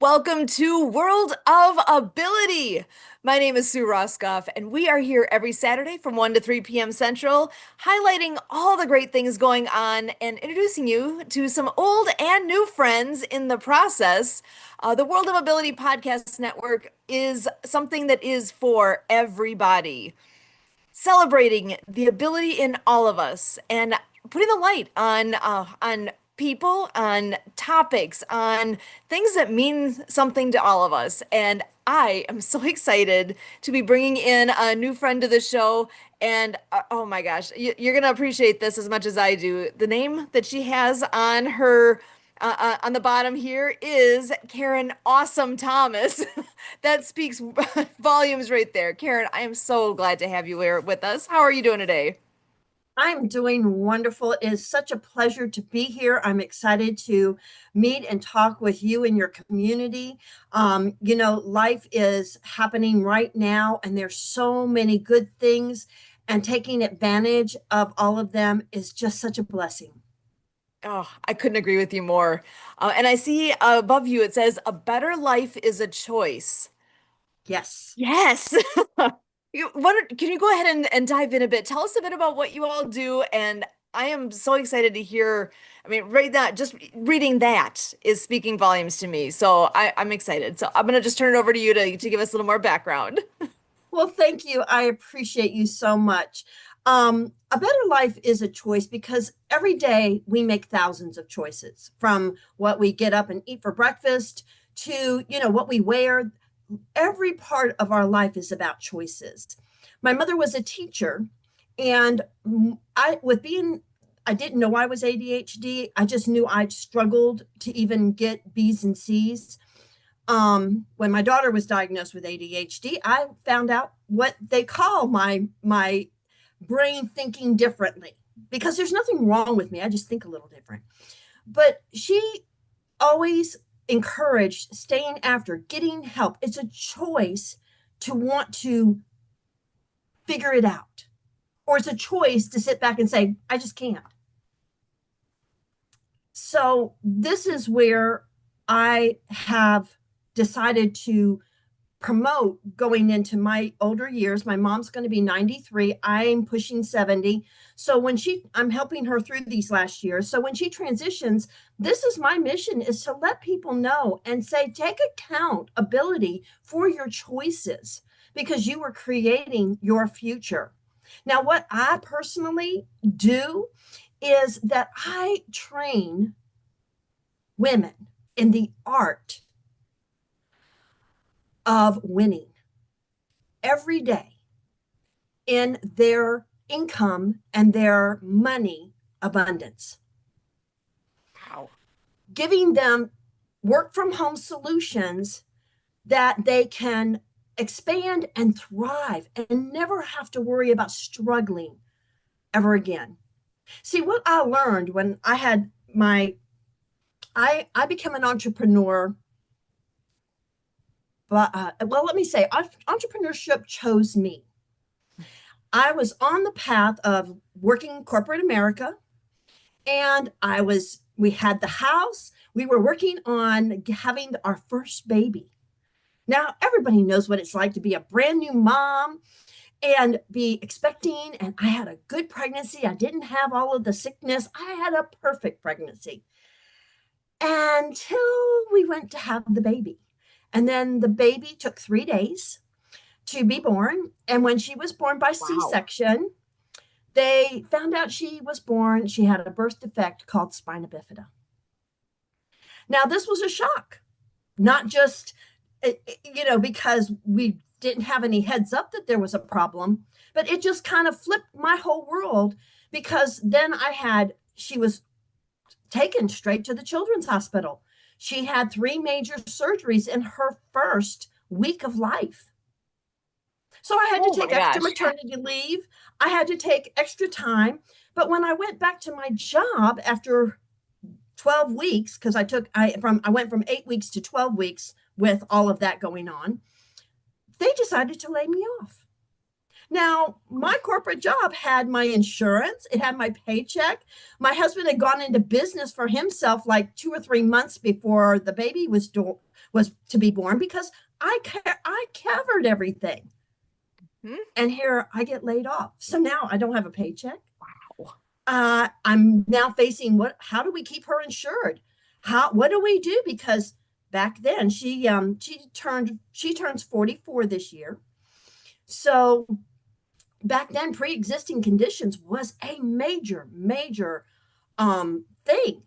Welcome to World of Ability. My name is Sue Roskopf, and we are here every Saturday from 1 to 3 p.m. Central, highlighting all the great things going on and introducing you to some old and new friends in the process. The World of Ability Podcast Network is something that is for everybody, celebrating the ability in all of us and putting the light on people, on topics, on things that mean something to all of us. And I am so excited to be bringing in a new friend to the show. And oh my gosh, you're going to appreciate this as much as I do. The name that she has on her on the bottom here is Karen Awesome Thomas. That speaks volumes right there. Karen, I am so glad to have you here with us. How are you doing today? I'm doing wonderful. It is such a pleasure to be here. I'm excited to meet and talk with you and your community. Life is happening right now, and there's so many good things, and taking advantage of all of them is just such a blessing. Oh, I couldn't agree with you more. And I see above you it says, "A better life is a choice." Yes. Yes. Can you go ahead and dive in a bit? Tell us a bit about what you all do. And I am so excited to hear. I mean, right that just reading that is speaking volumes to me. So I'm excited. So I'm gonna just turn it over to you to give us a little more background. Well, thank you. I appreciate you so much. A better life is a choice because every day we make thousands of choices, from what we get up and eat for breakfast to, what we wear. Every part of our life is about choices. My mother was a teacher, and I didn't know I was ADHD. I just knew I'd struggled to even get B's and C's. When my daughter was diagnosed with ADHD, I found out what they call my brain thinking differently, because there's nothing wrong with me. I just think a little different. But she always encouraged staying after, getting help. It's a choice to want to figure it out, or it's a choice to sit back and say, I just can't. So, this is where I have decided to promote going into my older years. My mom's going to be 93. I'm pushing 70. So I'm helping her through these last years. So when she transitions, this is my mission, is to let people know and say, take accountability for your choices, because you are creating your future. Now, what I personally do is that I train women in the art of winning every day in their income and their money abundance, Wow. giving them work from home solutions that they can expand and thrive and never have to worry about struggling ever again. See, what I learned when I had I became an entrepreneur. Well, let me say, entrepreneurship chose me. I was on the path of working corporate America, and we had the house. We were working on having our first baby. Now, everybody knows what it's like to be a brand new mom and be expecting. And I had a good pregnancy. I didn't have all of the sickness. I had a perfect pregnancy until we went to have the baby. And then the baby took 3 days to be born. And when she was born by Wow. C-section, they found out she had a birth defect called spina bifida. Now, this was a shock, not just, because we didn't have any heads up that there was a problem, but it just kind of flipped my whole world, because then she was taken straight to the children's hospital. She had 3 major surgeries in her first week of life. So I had to Oh my take extra gosh. maternity leave. I had to take extra time. But when I went back to my job after 12 weeks, because I went from 8 weeks to 12 weeks with all of that going on, they decided to lay me off. Now, my corporate job had my insurance, it had my paycheck. My husband had gone into business for himself like 2 or 3 months before the baby was to be born because I covered everything. Hmm? And here I get laid off. So now I don't have a paycheck. Wow. I'm now facing how do we keep her insured? What do we do? Because back then she turns 44 this year. So back then pre-existing conditions was a major thing.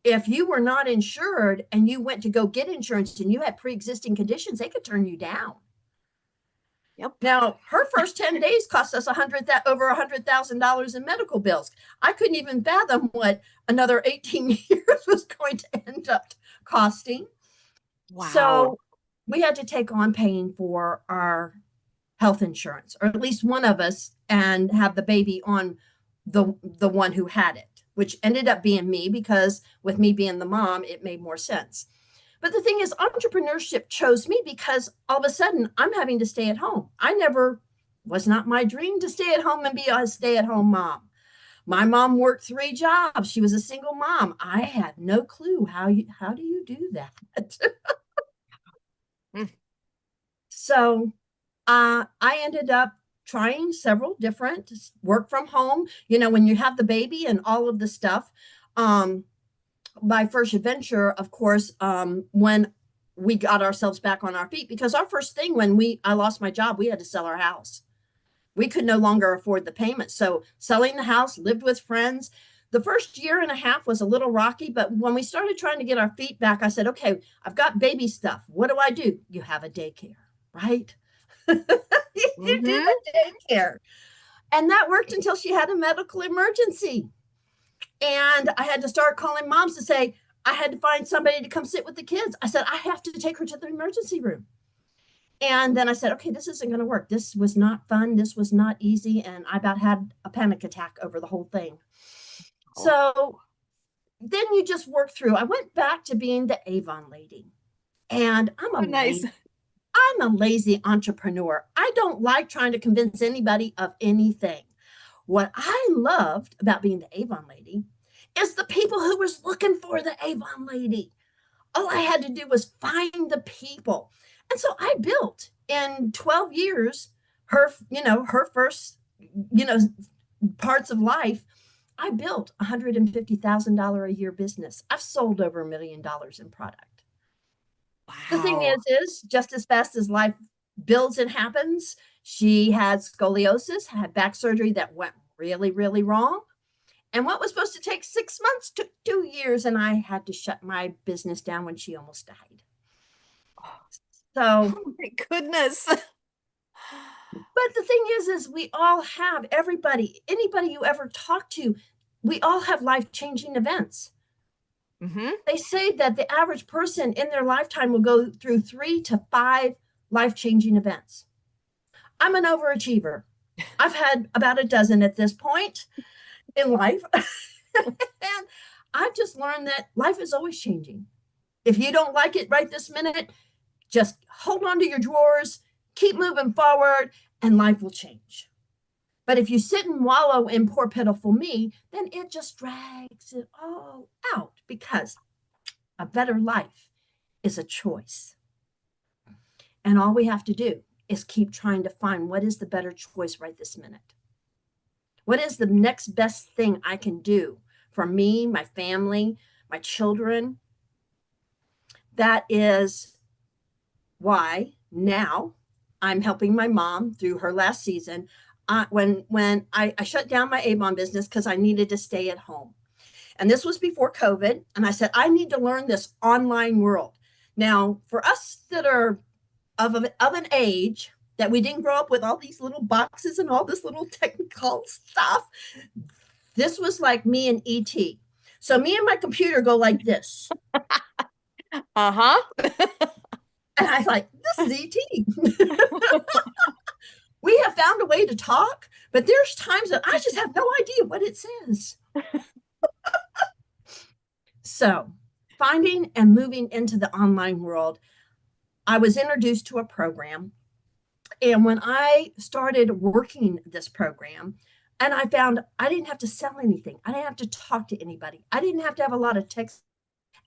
If you were not insured and you went to go get insurance and you had pre-existing conditions, they could turn you down. Yep. Now, her first 10 days cost us over $100,000 in medical bills. I couldn't even fathom what another 18 years was going to end up costing. Wow. So we had to take on paying for our health insurance, or at least one of us, and have the baby on the one who had it, which ended up being me because with me being the mom, it made more sense. But the thing is, entrepreneurship chose me because all of a sudden I'm having to stay at home. I never was not my dream to stay at home and be a stay-at-home mom. My mom worked 3 jobs. She was a single mom. I had no clue how do you do that. Mm. So I ended up trying several different work from home. When you have the baby and all of the stuff. My first adventure, of course, when we got ourselves back on our feet, because our first thing when I lost my job, we had to sell our house. We could no longer afford the payment. So selling the house, lived with friends. The first year and a half was a little rocky, but when we started trying to get our feet back, I said, okay, I've got baby stuff. What do? You have a daycare, right? You do Hmm. the daycare. And that worked until she had a medical emergency. And I had to start calling moms to say, I had to find somebody to come sit with the kids. I said, I have to take her to the emergency room. And then I said, okay, this isn't going to work. This was not fun. This was not easy. And I about had a panic attack over the whole thing. Oh, So then you just work through. I went back to being the Avon lady. And nice. I'm a lazy entrepreneur. I don't like trying to convince anybody of anything. What I loved about being the Avon lady is the people who was looking for the Avon lady. All I had to do was find the people. And so I built in 12 years her first, you know, parts of life. I built $150,000 a year business. I've sold over $1 million in product. The thing Wow. is just as fast as life builds and happens, she had scoliosis, had back surgery that went really, really wrong. And what was supposed to take 6 months took 2 years, and I had to shut my business down when she almost died. So, Oh my goodness. but the thing is we all have anybody you ever talk to, we all have life changing events. Hmm. They say that the average person in their lifetime will go through 3 to 5 life changing events. I'm an overachiever. I've had about a dozen at this point in life. And I've just learned that life is always changing. If you don't like it right this minute, just hold on to your drawers, keep moving forward, and life will change. But if you sit and wallow in poor, pitiful me, then it just drags it all out because a better life is a choice. And all we have to do is keep trying to find what is the better choice right this minute. What is the next best thing I can do for me, my family, my children? That is why now I'm helping my mom through her last season. When I shut down my Avon business because I needed to stay at home. And this was before COVID. And I said, I need to learn this online world. Now, for us that are of an age that we didn't grow up with all these little boxes and all this little technical stuff, this was like me and ET. So me and my computer go like this. Uh-huh. And I like, this is ET. We have found a way to talk, but there's times that I just have no idea what it says. So, finding and moving into the online world, I was introduced to a program And when I started working this program, and I found I didn't have to sell anything, I didn't have to talk to anybody, I didn't have to have a lot of text,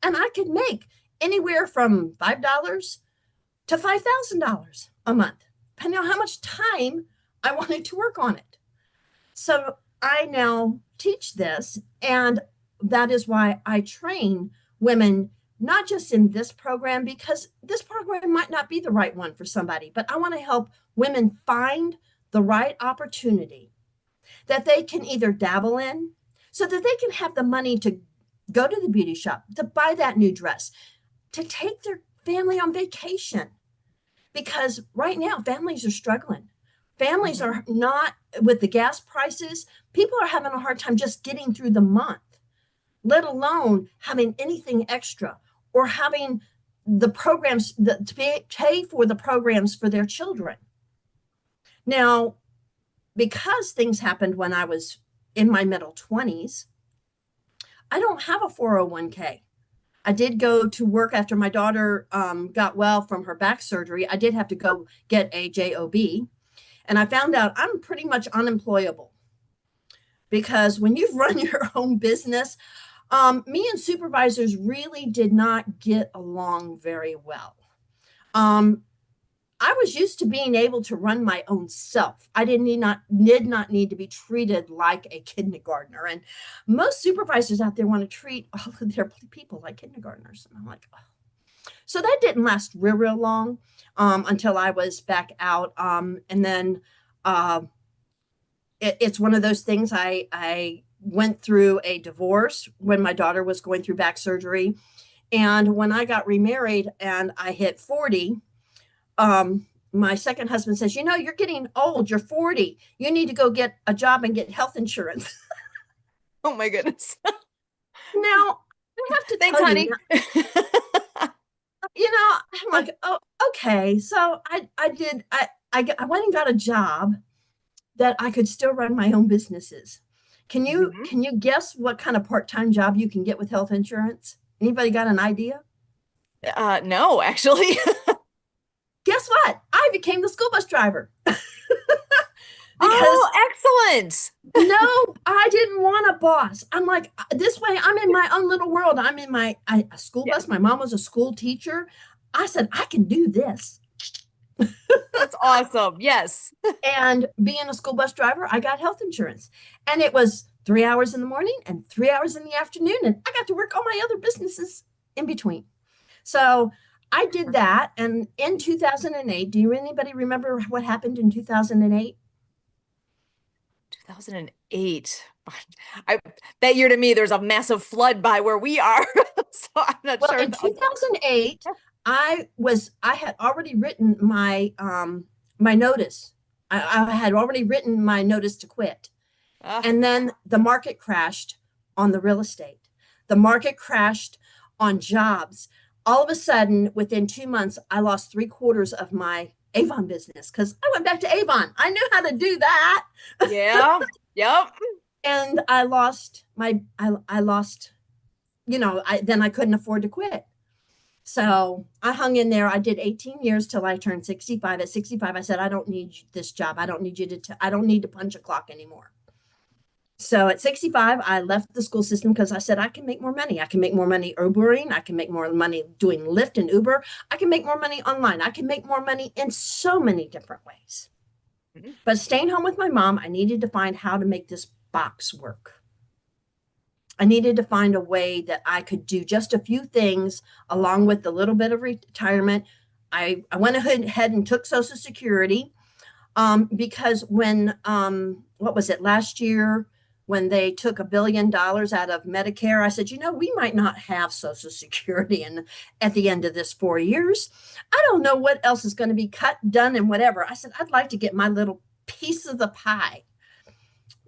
and I could make anywhere from $5 to $5,000 a month, depending on how much time I wanted to work on it. So I now teach this, and that is why I train women, not just in this program, because this program might not be the right one for somebody, but I want to help women find the right opportunity that they can either dabble in so that they can have the money to go to the beauty shop, to buy that new dress, to take their family on vacation. Because right now, families are struggling. Families Mhm. are not, with the gas prices, people are having a hard time just getting through the month, let alone having anything extra or having the programs to pay for the programs for their children. Now, because things happened when I was in my middle 20s, I don't have a 401k. I did go to work after my daughter got well from her back surgery. I did have to go get a job, and I found out I'm pretty much unemployable because when you run your own business, me and supervisors really did not get along very well. Um, I was used to being able to run my own self. I did not need to be treated like a kindergartner. And most supervisors out there want to treat all of their people like kindergartners. And I'm like, oh. So that didn't last real long until I was back out. And then uh, it's one of those things. I went through a divorce when my daughter was going through back surgery. And when I got remarried and I hit 40, my second husband says, you know, you're getting old, you're 40, you need to go get a job and get health insurance. Oh my goodness. Now, I have to Thanks, tell you, honey. I'm like, oh, okay. So I went and got a job that I could still run my own businesses. Mhm. Can you guess what kind of part-time job you can get with health insurance? Anybody got an idea? No, actually. Guess what? I became the school bus driver because Oh, excellent. no, I didn't want a boss. I'm like, this way, I'm in my own little world. I'm in a school Yeah, bus. My mom was a school teacher. I said, I can do this. that's awesome. Yes. And being a school bus driver, I got health insurance. And it was 3 hours in the morning and 3 hours in the afternoon. And I got to work all my other businesses in between. So I did that. And in 2008, do anybody remember what happened in 2008? 2008. I that year to me, there's a massive flood by where we are. So I'm not Well, sure. in 2008, I had already written my notice. I had already written my notice to quit. Uh, And then the market crashed on the real estate. The market crashed on jobs. All of a sudden, within 2 months, I lost 3/4 of my Avon business because I went back to Avon. I knew how to do that. yeah. Yep. And I lost, then I couldn't afford to quit. So I hung in there. I did 18 years till I turned 65. At 65, I said, I don't need this job. I don't need I don't need to punch a clock anymore. So at 65, I left the school system because I said, I can make more money. I can make more money Ubering. I can make more money doing Lyft and Uber. I can make more money online. I can make more money in so many different ways. Mhm. But staying home with my mom, I needed to find how to make this box work. I needed to find a way that I could do just a few things along with a little bit of retirement. I went ahead and took Social Security because what was it, last year, when they took $1 billion out of Medicare, I said, we might not have Social Security at the end of this 4 years. I don't know what else is going to be cut, done, and whatever. I said, I'd like to get my little piece of the pie.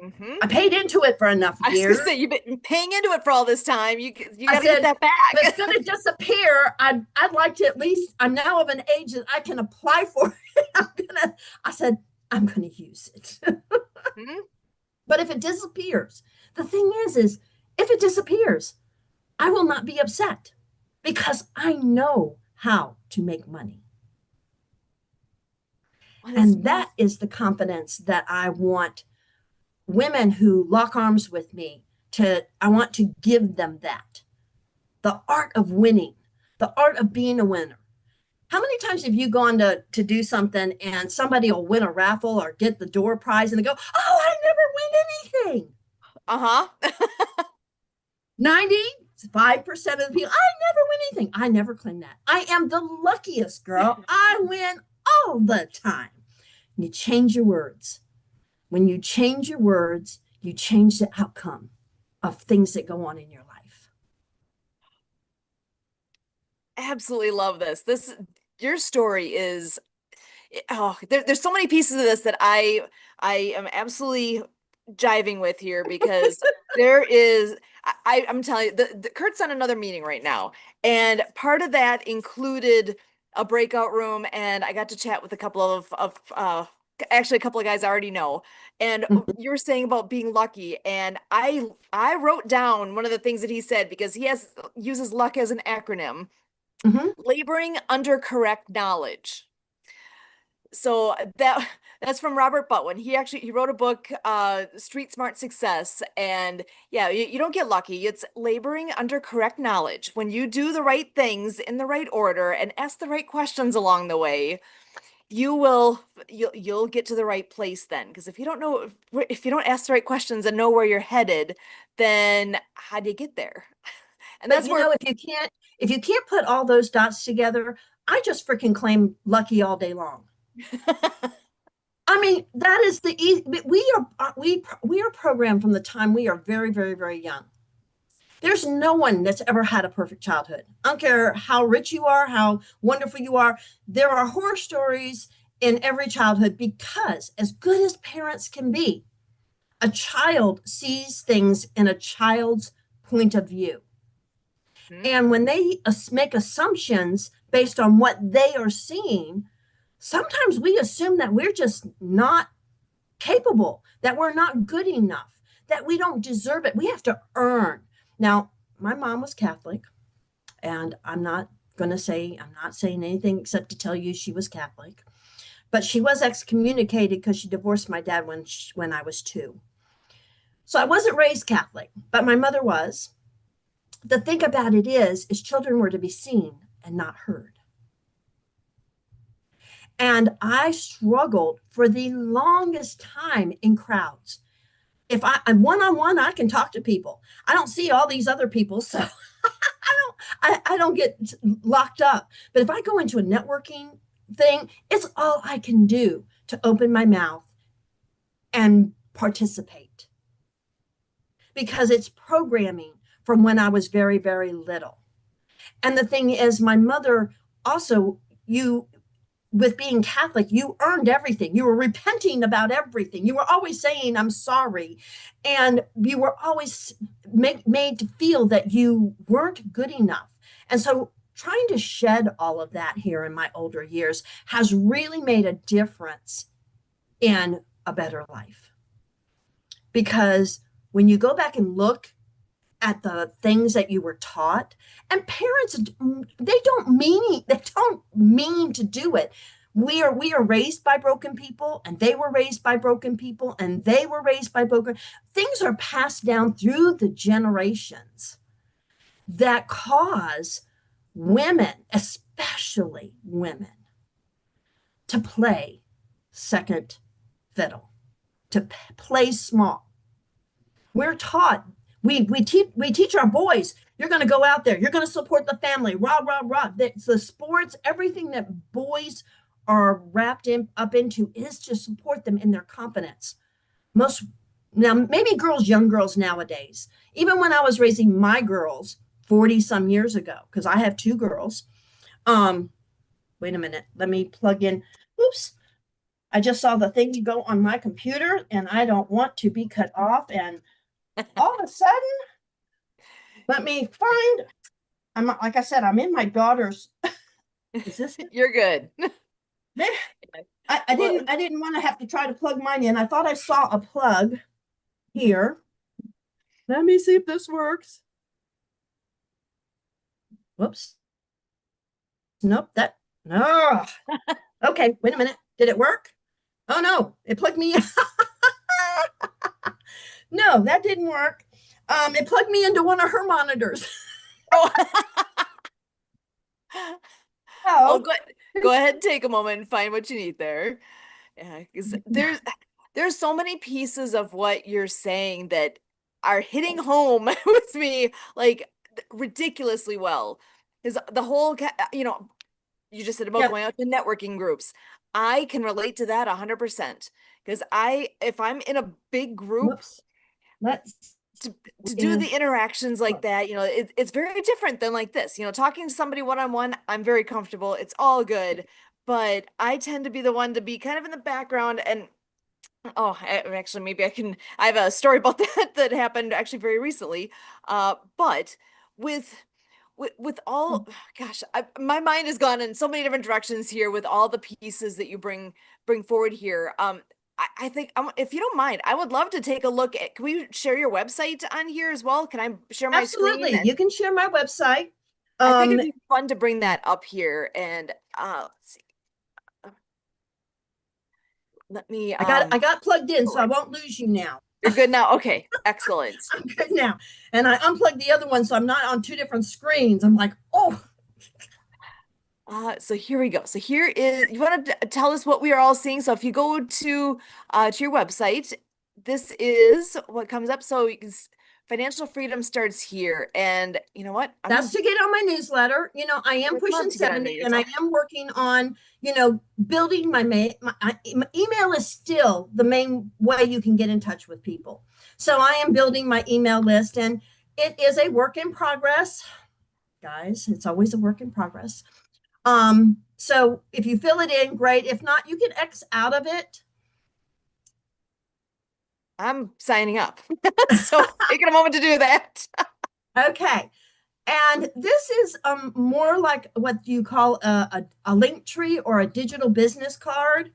Mhm. I paid into it for enough I was gonna years. say you've been paying into it for all this time. You I got to get said, that if it's back. going to disappear, I'd like to at least, I'm now of an age that I can apply for it. I said, I'm going to use it. Mhm. But if it disappears, the thing is if it disappears, I will not be upset because I know how to make money. Oh, that's And that is the confidence that I want women who lock arms with me I want to give them that. The art of winning, the art of being a winner. How many times have you gone to do something and somebody will win a raffle or get the door prize and they go, oh, I never win anything? uh-huh. 95% of the people, I never win anything. I never claim that. I am the luckiest girl. I win all the time. You change your words. When you change your words, you change the outcome of things that go on in your life. Absolutely love this. Your story is there's so many pieces of this that I am absolutely jiving with here because there is I'm telling you the Kurt's on another meeting right now, and part of that included a breakout room, and I got to chat with a couple of actually a couple of guys I already know. And you were saying about being lucky, and I wrote down one of the things that he said because he has uses luck as an acronym: Mm-hmm. laboring under correct knowledge. So that's from Robert Butwin. He wrote a book, Street Smart Success. And yeah, you don't get lucky. It's laboring under correct knowledge. When you do the right things in the right order and ask the right questions along the way, you'll get to the right place then. Because if you don't ask the right questions and know where you're headed, then how do you get there? And But that's you where know, if you can't put all those dots together, I just freaking claim lucky all day long. I mean, that is the easy. We are programmed from the time we are very, very, very young. There's no one that's ever had a perfect childhood. I don't care how rich you are, how wonderful you are. There are horror stories in every childhood because, as good as parents can be, a child sees things in a child's point of view. Hmm? And when they make assumptions based on what they are seeing, sometimes we assume that we're just not capable, that we're not good enough, that we don't deserve it. We have to earn. Now, my mom was Catholic, and I'm not saying anything except to tell you she was Catholic. But she was excommunicated because she divorced my dad when I was 2. So I wasn't raised Catholic, but my mother was. The thing about it is children were to be seen and not heard. And I struggled for the longest time in crowds. If I'm one on one, I can talk to people. I don't see all these other people, so I don't get locked up. But if I go into a networking thing, it's all I can do to open my mouth and participate because it's programming from when I was very, very little. And the thing is, my mother also, you with being Catholic, you earned everything. You were repenting about everything. You were always saying, I'm sorry. And you were always made to feel that you weren't good enough. And so trying to shed all of that here in my older years has really made a difference in a better life. Because when you go back and look at the things that you were taught, and parents, they don't mean to do it. We are raised by broken people, and they were raised by broken people, and they were raised by broken things are passed down through the generations that cause women, especially women, to play second fiddle, to play small. We're taught, we teach our boys, you're going to go out there, you're going to support the family, rah, rah, rah. The sports, everything that boys are wrapped up into is to support them in their confidence. Most Now, maybe young girls nowadays, even when I was raising my girls 40 some years ago, because I have 2 girls. Um, Wait a minute, let me plug in. Oops, I just saw the thing go on my computer and I don't want to be cut off. And all of a sudden, let me find. I'm like I said, I'm in my daughter's. Is this it? You're good. I Well, didn't want to have to try to plug mine in. I thought I saw a plug here. Let me see if this works. Whoops. Nope. That no. Okay, wait a minute. Did it work? Oh no, it plugged me in. No, that didn't work. It plugged me into one of her monitors. Oh, oh, Oh, go ahead and take a moment and find what you need there. Yeah, 'cause there's so many pieces of what you're saying that are hitting home with me like ridiculously well. Because the whole, you just said about yep. going out to networking groups. I can relate to that 100% because if I'm in a big group Whoops. Let's to do in. the interactions like that, it's very different than like this. Talking to somebody one on one, I'm very comfortable. It's all good, but I tend to be the one to be kind of in the background and actually, maybe I have a story about that happened actually very recently. But with with all, gosh, my mind has gone in so many different directions here with all the pieces that you bring forward here. I think if you don't mind, I would love to take a look at. Can we share your website on here as well? Can I share my screen? Absolutely. And You can share my website. I think Um, it'd be fun to bring that up here. And let's see. Let me I got plugged in, all so I right. won't lose you now. You're good now. Okay, excellent. I'm good now. And I unplugged the other one, so I'm not on two different screens. I'm like, oh, So here we go. So here is, you want to tell us what we are all seeing? So if you go to your website, this is what comes up. So financial freedom starts here. And you know what? that's to get on my newsletter. I am Would love pushing to get on 70 there. and I am working on, building my email is still the main way you can get in touch with people. So I am building my email list and it is a work in progress, guys. It's always a work in progress. So if you fill it in, great. If not, you can X out of it. I'm signing up. So taking a moment to do that. Okay. And this is more like what you call a link tree or a digital business card,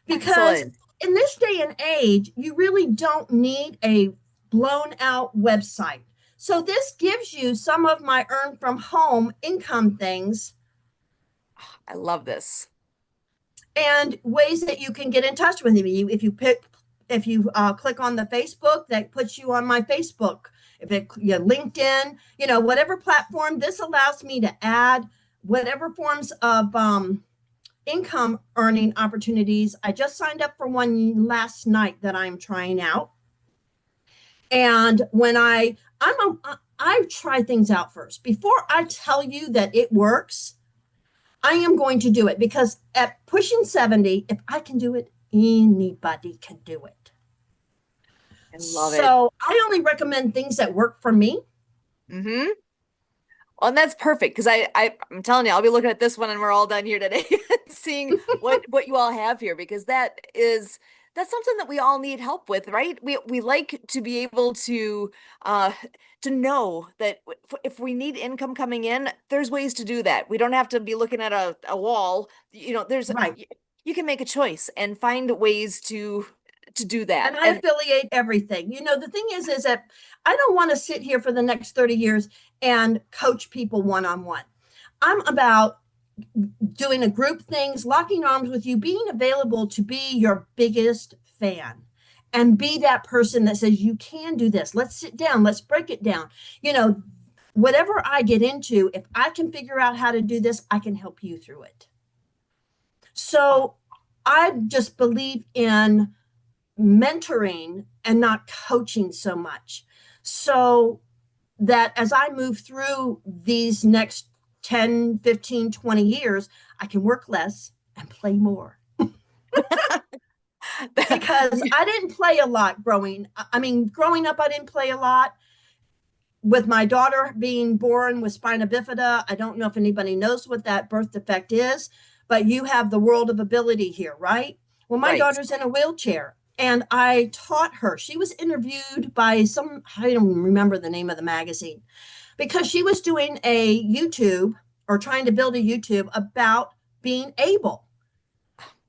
because Excellent. in this day and age, you really don't need a blown out website. So this gives you some of my earn from home income things I love this. and ways that you can get in touch with me. If you click on the Facebook, that puts you on my Facebook. If it LinkedIn, whatever platform, this allows me to add whatever forms of income earning opportunities. I just signed up for one last night that I'm trying out. And when I try things out first before I tell you that it works. I am going to do it because at pushing 70, if I can do it, anybody can do it. I love it. So I only recommend things that work for me. Mm-hmm. Well, and that's perfect because I'm telling you, I'll be looking at this one and we're all done here today, seeing what you all have here because that's something that we all need help with, right? We like to be able uh to know that if we need income coming in, there's ways to do that. We don't have to be looking at a wall. There's Right. you can make a choice and find ways to do And that. I And affiliate everything. The thing is that I don't want to sit here for the next 30 years and coach people one on one. I'm about doing a group things, locking arms with you, being available to be your biggest fan and be that person that says, you can do this. Let's sit down. Let's break it down. Whatever I get into, if I can figure out how to do this, I can help you through it. oh, So I just believe in mentoring and not coaching so much. So that as I move through these next 10, 15, 20 years, I can work less and play more. Because I didn't play a lot growing up, I didn't play a lot. With my daughter being born with spina bifida, I don't know if anybody knows what that birth defect is, but you have the world of ability here, right? Well, my right. daughter's in a wheelchair and I taught her. She was interviewed by I don't remember the name of the magazine, because she was doing a YouTube or trying to build a YouTube about being able.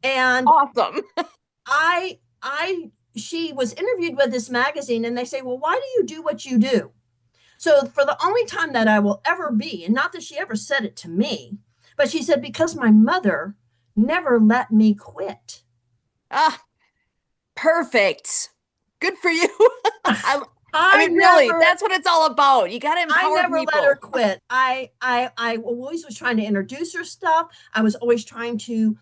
And Awesome. she was interviewed with this magazine and they say, well, why do you do what you do? So for the only time that I will ever be, and not that she ever said it to me, but she said, because my mother never let me quit. Ah, perfect. Good for you. I, I I mean, really, never that's what it's all about. You got to I empower never let her people. quit. I always was trying to introduce her stuff. I was always trying to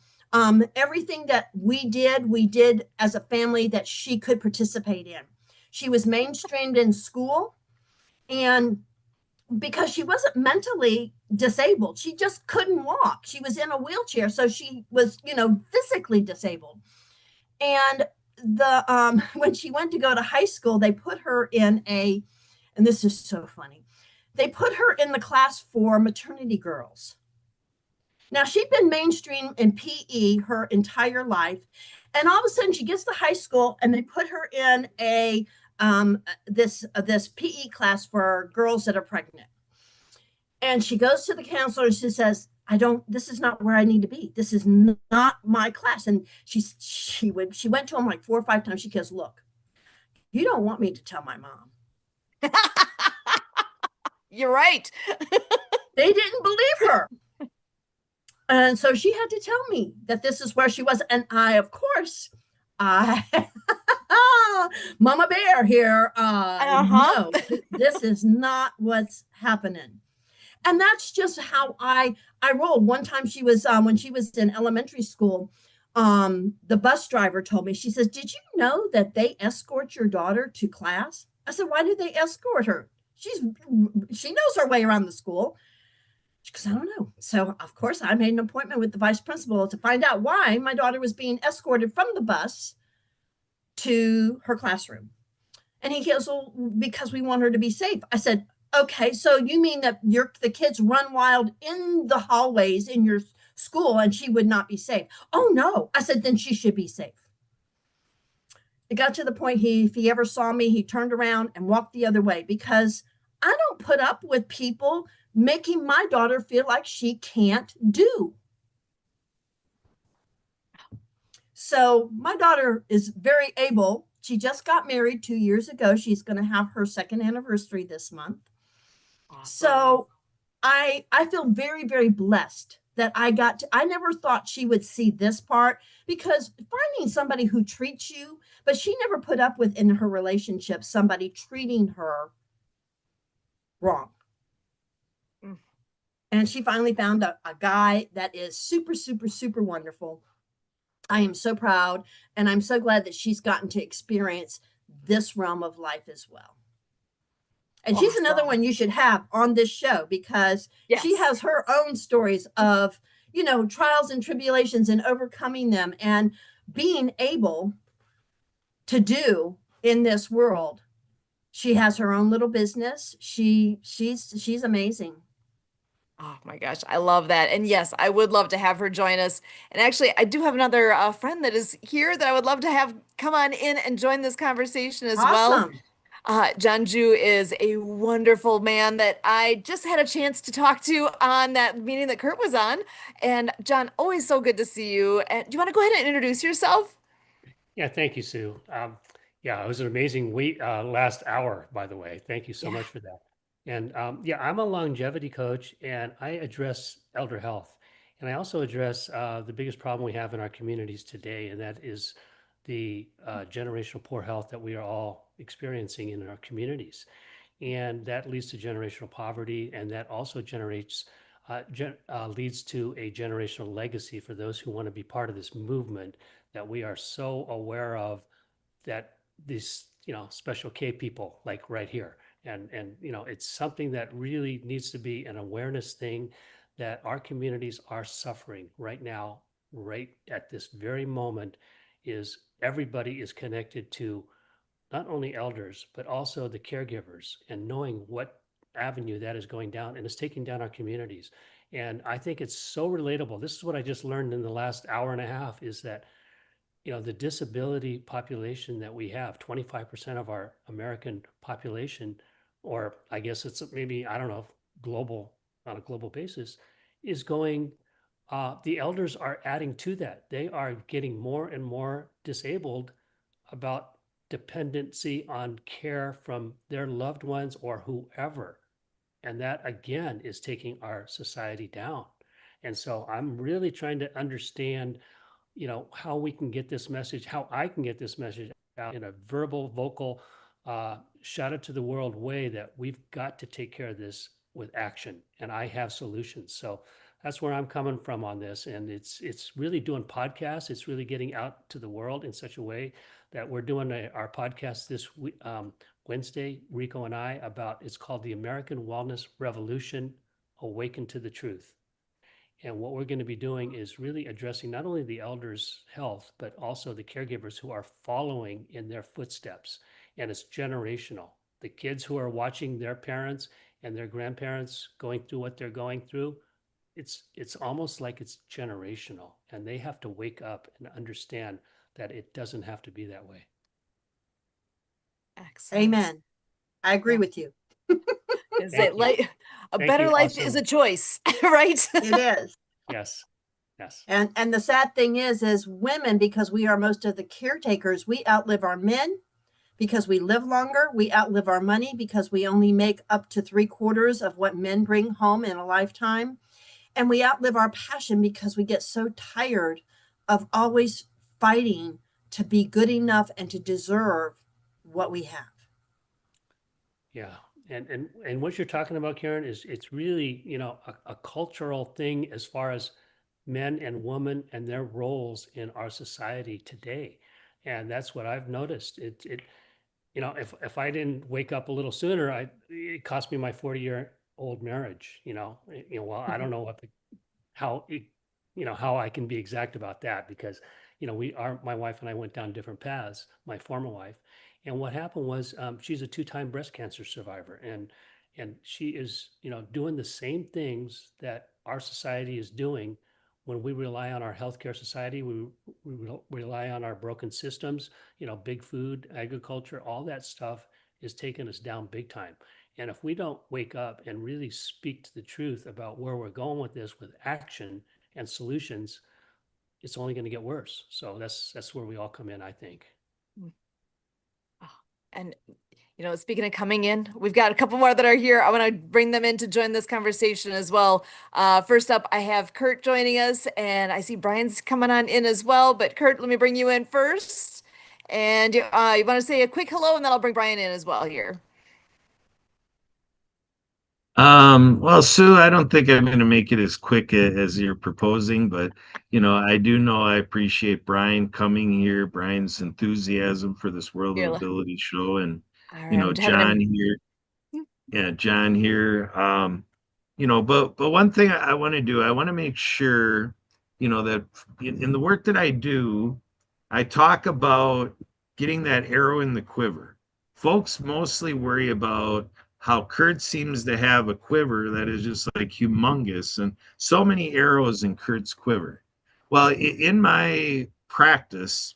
everything that we did as a family that she could participate in. She was mainstreamed in school, and because she wasn't mentally disabled, she just couldn't walk. She was in a wheelchair, so she was, physically disabled. And the when she went to go to high school, they put her in a, and this is so funny, they put her in the class for maternity girls. Now she'd been mainstream in PE her entire life, and all of a sudden she gets to high school and they put her in a this PE class for girls that are pregnant. And she goes to the counselor and she says, I don't, this is not where I need to be. This is not my class. And she went to him like 4 or 5 times. She goes, look, you don't want me to tell my mom. You're right. They didn't believe her. And so she had to tell me that this is where she was. And I, of course, I, Mama Bear here, Uh-huh. no, this is not what's happening. And that's just how I roll. One time she was when she was in elementary school, the bus driver told me, she says, did you know that they escort your daughter to class? I said, why did they escort her? She knows her way around the school. Because I don't know. So of course I made an appointment with the vice principal to find out why my daughter was being escorted from the bus to her classroom. And he goes, well, because we want her to be safe. I said, okay, so you mean that the kids run wild in the hallways in your school and she would not be safe? Oh no. I said, then she should be safe. It got to the point if he ever saw me, he turned around and walked the other way, because I don't put up with people making my daughter feel like she can't do. So my daughter is very able. She just got married 2 years ago. She's going to have her second anniversary this month. Awesome. So I feel very, very blessed that I never thought she would see this part, because finding somebody who treats you, but she never put up with in her relationship somebody treating her wrong. Mm. And she finally found a guy that is super, super, super wonderful. I am so proud, and I'm so glad that she's gotten to experience this realm of life as well. And she's another Awesome. one you should have on this show, because she Yes. has her own stories of, trials and tribulations and overcoming them and being able to do in this world. She has her own little business. She's amazing. Oh my gosh, I love that. And yes, I would love to have her join us. And actually, I do have another friend that is here that I would love to have come on in and join this conversation as well. Awesome. Jon Jew is a wonderful man that I just had a chance to talk to on that meeting that Kurt was on. And John, always so good to see you. And do you want to go ahead and introduce yourself? Yeah, thank you, Sue. Yeah, it was an amazing last hour, by the way. Thank you so Yeah. much for that. And yeah, I'm a longevity coach, and I address elder health. And I also address the biggest problem we have in our communities today, and that is the generational poor health that we are all experiencing in our communities. And that leads to generational poverty, and that also leads to a generational legacy for those who want to be part of this movement that we are so aware of, that these special K people like right here, and it's something that really needs to be an awareness thing, that our communities are suffering right now, right at this very moment. Is everybody is connected to not only elders, but also the caregivers, and knowing what avenue that is going down, and it's taking down our communities. And I think it's so relatable. This is what I just learned in the last hour and a half, is that the disability population that we have, 25% of our American population, or I guess it's maybe, I don't know, global, on a global basis, is going, the elders are adding to that. They are getting more and more disabled about dependency on care from their loved ones or whoever. And that again is taking our society down. And so I'm really trying to understand, how we can get this message, how I can get this message out in a verbal, vocal, shout it to the world way, that we've got to take care of this with action, and I have solutions. So that's where I'm coming from on this, and it's really doing podcasts. It's really getting out to the world in such a way that we're doing our podcast this Wednesday, Rico and I, about, it's called the American Wellness Revolution: Awaken to the Truth. And what we're going to be doing is really addressing not only the elders' health, but also the caregivers who are following in their footsteps. And it's generational. The kids who are watching their parents and their grandparents going through what they're going through, it's almost like it's generational. And they have to wake up and understand that it doesn't have to be that way. Excellent. Amen. I agree Yeah. with you. Is it like a Thank better you. life Awesome. is a choice, right? It is. Yes. Yes. And the sad thing is women, because we are most of the caretakers, we outlive our men because we live longer. We outlive our money because we only make up to 3/4 of what men bring home in a lifetime. And we outlive our passion because we get so tired of always fighting to be good enough and to deserve what we have. Yeah. And what you're talking about, Karen, is it's really, a cultural thing as far as men and women and their roles in our society today. And that's what I've noticed. If I didn't wake up a little sooner, it cost me my 40-year-old marriage, well, I don't know how it, how I can be exact about that, because, my wife and I went down different paths, my former wife. And what happened was, she's a 2-time breast cancer survivor, and she is, doing the same things that our society is doing. When we rely on our healthcare society, we rely on our broken systems, big food, agriculture, all that stuff is taking us down big time. And if we don't wake up and really speak to the truth about where we're going with this, with action and solutions, it's only going to get worse. So that's where we all come in, I think. Oh, and speaking of coming in, we've got a couple more that are here. I want to bring them in to join this conversation as well. First up, I have Kurt joining us, and I see Brian's coming on in as well. But Kurt, let me bring you in first. And you want to say a quick hello, and then I'll bring Brian in as well here. Well, Sue, I don't think I'm going to make it as quick as you're proposing, but I do know I appreciate Brian coming here, Brian's enthusiasm for this World of Here, Ability show, and all right, I'm having John him. here. Yeah, John here. But one thing I want to do, I want to make sure, that in the work that I do, I talk about getting that arrow in the quiver. Folks mostly worry about how Kurt seems to have a quiver that is just like humongous and so many arrows in Kurt's quiver. Well, in my practice,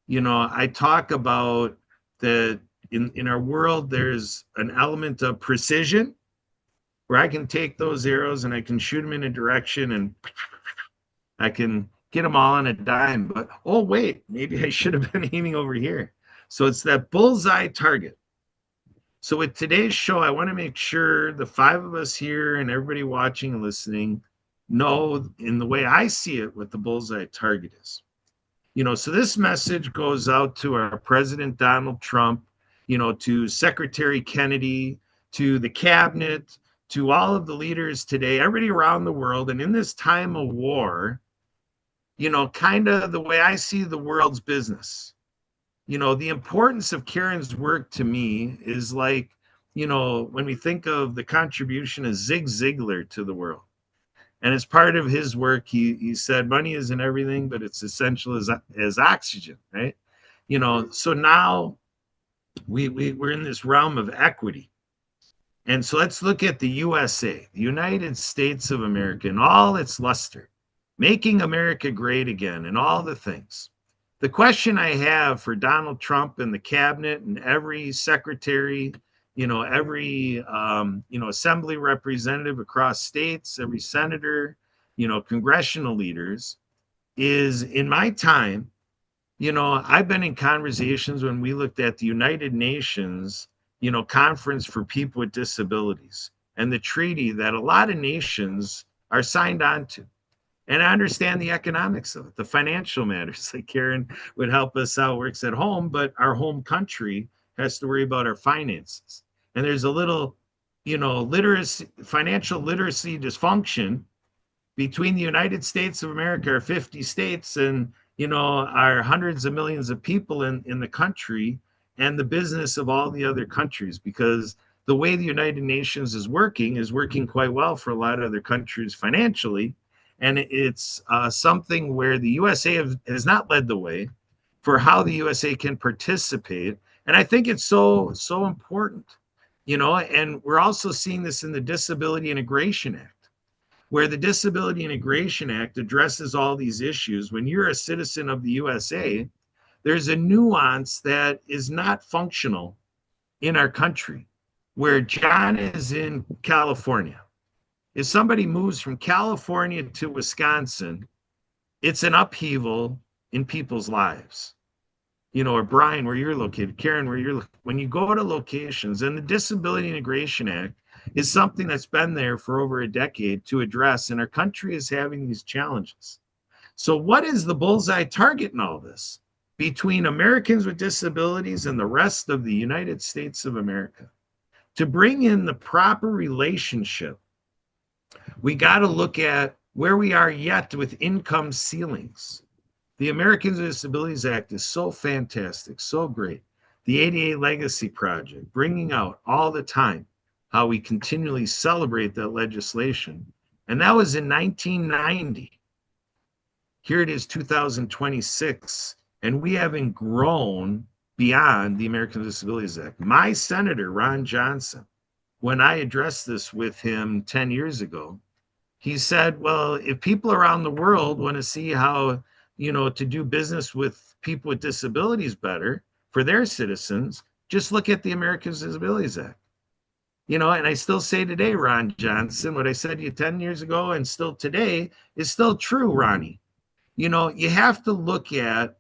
I talk about that in our world, there's an element of precision where I can take those arrows and I can shoot them in a direction and I can get them all on a dime. But oh, wait, maybe I should have been aiming over here. So it's that bullseye target. So with today's show, I want to make sure the 5 of us here and everybody watching and listening know in the way I see it what the bullseye target is. So this message goes out to our President Donald Trump, to Secretary Kennedy, to the cabinet, to all of the leaders today, everybody around the world. And in this time of war, kind of the way I see the world's business, the importance of Karen's work to me is like, when we think of the contribution of Zig Ziglar to the world. And as part of his work, he said money isn't everything, but it's essential as oxygen, right? So now we're in this realm of equity. And so let's look at the USA, the United States of America, and all its luster, making America great again, and all the things. The question I have for Donald Trump and the cabinet and every secretary, every, assembly representative across states, every senator, congressional leaders is, in my time, I've been in conversations when we looked at the United Nations, conference for people with disabilities and the treaty that a lot of nations are signed on to. And I understand the economics of it, the financial matters. Like Karen would help us out, works at home, but our home country has to worry about our finances. And there's a little, literacy, financial literacy dysfunction between the United States of America, our 50 states, and our hundreds of millions of people in the country, and the business of all the other countries, because the way the United Nations is working quite well for a lot of other countries financially. And it's something where the USA has not led the way for how the USA can participate. And I think it's so important, and we're also seeing this in the Disability Integration Act, where the Disability Integration Act addresses all these issues. When you're a citizen of the USA, there's a nuance that is not functional in our country, where John is in California. If somebody moves from California to Wisconsin, it's an upheaval in people's lives. Or Brian, where you're located, Karen, when you go to locations, and the Disability Integration Act is something that's been there for over a decade to address, and our country is having these challenges. So what is the bullseye target in all this between Americans with disabilities and the rest of the United States of America? To bring in the proper relationship, we got to look at where we are yet with income ceilings. The Americans with Disabilities Act is so fantastic, so great. The ADA Legacy Project, bringing out all the time how we continually celebrate that legislation. And that was in 1990. Here it is, 2026, and we haven't grown beyond the Americans with Disabilities Act. My senator, Ron Johnson, when I addressed this with him 10 years ago, he said, well, if people around the world want to see how, to do business with people with disabilities better for their citizens, just look at the Americans with Disabilities Act. And I still say today, Ron Johnson, what I said to you 10 years ago and still today is still true, Ronnie. You have to look at,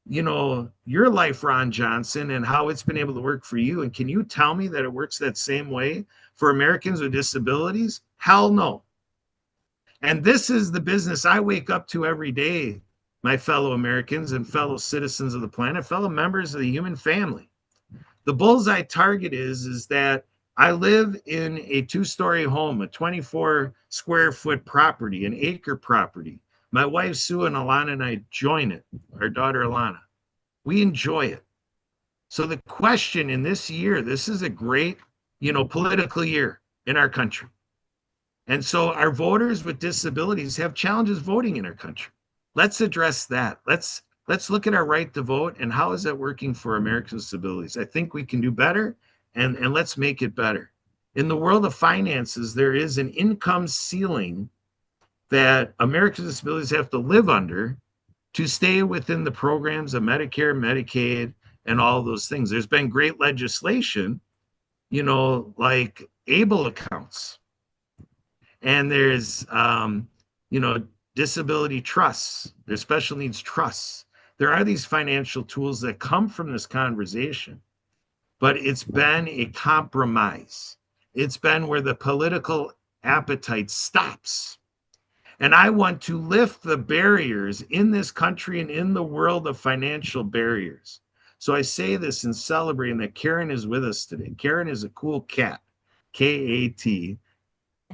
your life, Ron Johnson, and how it's been able to work for you. And can you tell me that it works that same way for Americans with disabilities? Hell no. And this is the business I wake up to every day, my fellow Americans and fellow citizens of the planet, fellow members of the human family. The bullseye target is that I live in a 2-story home, a 24 square foot property, an acre property. My wife, Sue, and Alana and I join it, our daughter, Alana. We enjoy it. So the question in this year, this is a great, political year in our country. And so our voters with disabilities have challenges voting in our country. Let's address that. Let's look at our right to vote and how is that working for Americans with disabilities. I think we can do better, and let's make it better. In the world of finances, there is an income ceiling that Americans with disabilities have to live under to stay within the programs of Medicare, Medicaid, and all those things. There's been great legislation, like ABLE accounts. And there's, disability trusts, there's special needs trusts. There are these financial tools that come from this conversation, but it's been a compromise. It's been where the political appetite stops. And I want to lift the barriers in this country and in the world of financial barriers. So I say this in celebrating that Karen is with us today. Karen is a cool cat, K-A-T.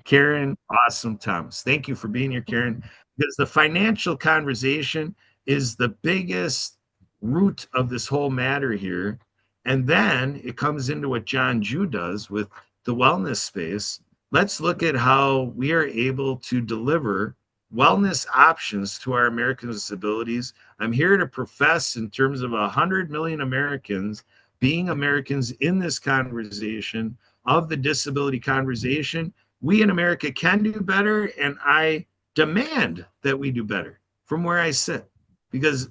Karen, awesome Thomas. Thank you for being here, Karen, because the financial conversation is the biggest root of this whole matter here. And then it comes into what Jon Jew does with the wellness space. Let's look at how we are able to deliver wellness options to our Americans with disabilities. I'm here to profess in terms of 100 million Americans being Americans in this conversation of the disability conversation. We in America can do better, and I demand that we do better from where I sit, because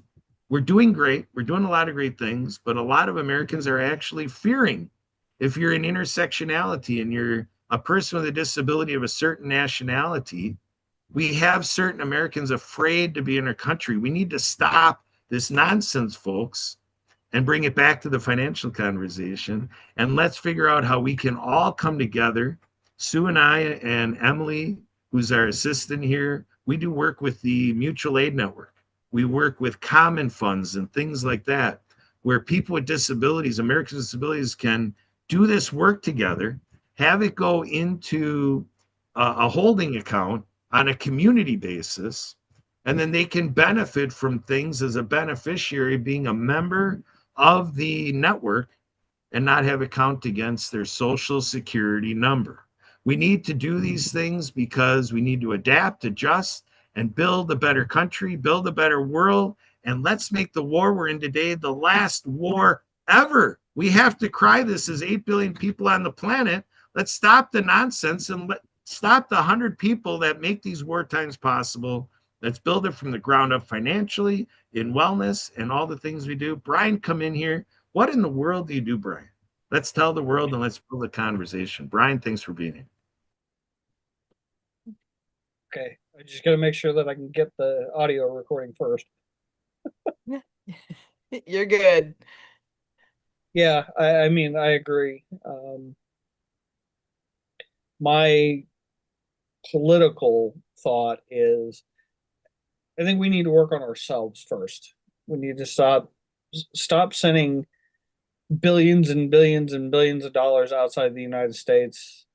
we're doing great. We're doing a lot of great things, but a lot of Americans are actually fearing. If you're in intersectionality and you're a person with a disability of a certain nationality, we have certain Americans afraid to be in our country. We need to stop this nonsense, folks, and bring it back to the financial conversation. And let's figure out how we can all come together. Sue and I and Emily, who's our assistant here, We do work with the mutual aid network. We work with common funds and things like that, where people with disabilities, Americans with disabilities, can do this work together, have it go into a holding account on a community basis, and then they can benefit from things as a beneficiary being a member of the network and not have it count against their social security number. We need to do these things because we need to adapt, adjust, and build a better country, build a better world. And let's make the war we're in today the last war ever. We have to cry this as 8 billion people on the planet. Let's stop the nonsense and stop the 100 people that make these war times possible. Let's build it from the ground up financially, in wellness, and all the things we do. Brian, come in here. What in the world do you do, Brian? Let's tell the world and let's build a conversation. Brian, thanks for being here. Okay, I just got to make sure that I can get the audio recording first. You're good. Yeah, I mean, I agree. My political thought is, I think we need to work on ourselves first. We need to stop sending billions and billions and billions of dollars outside the United States.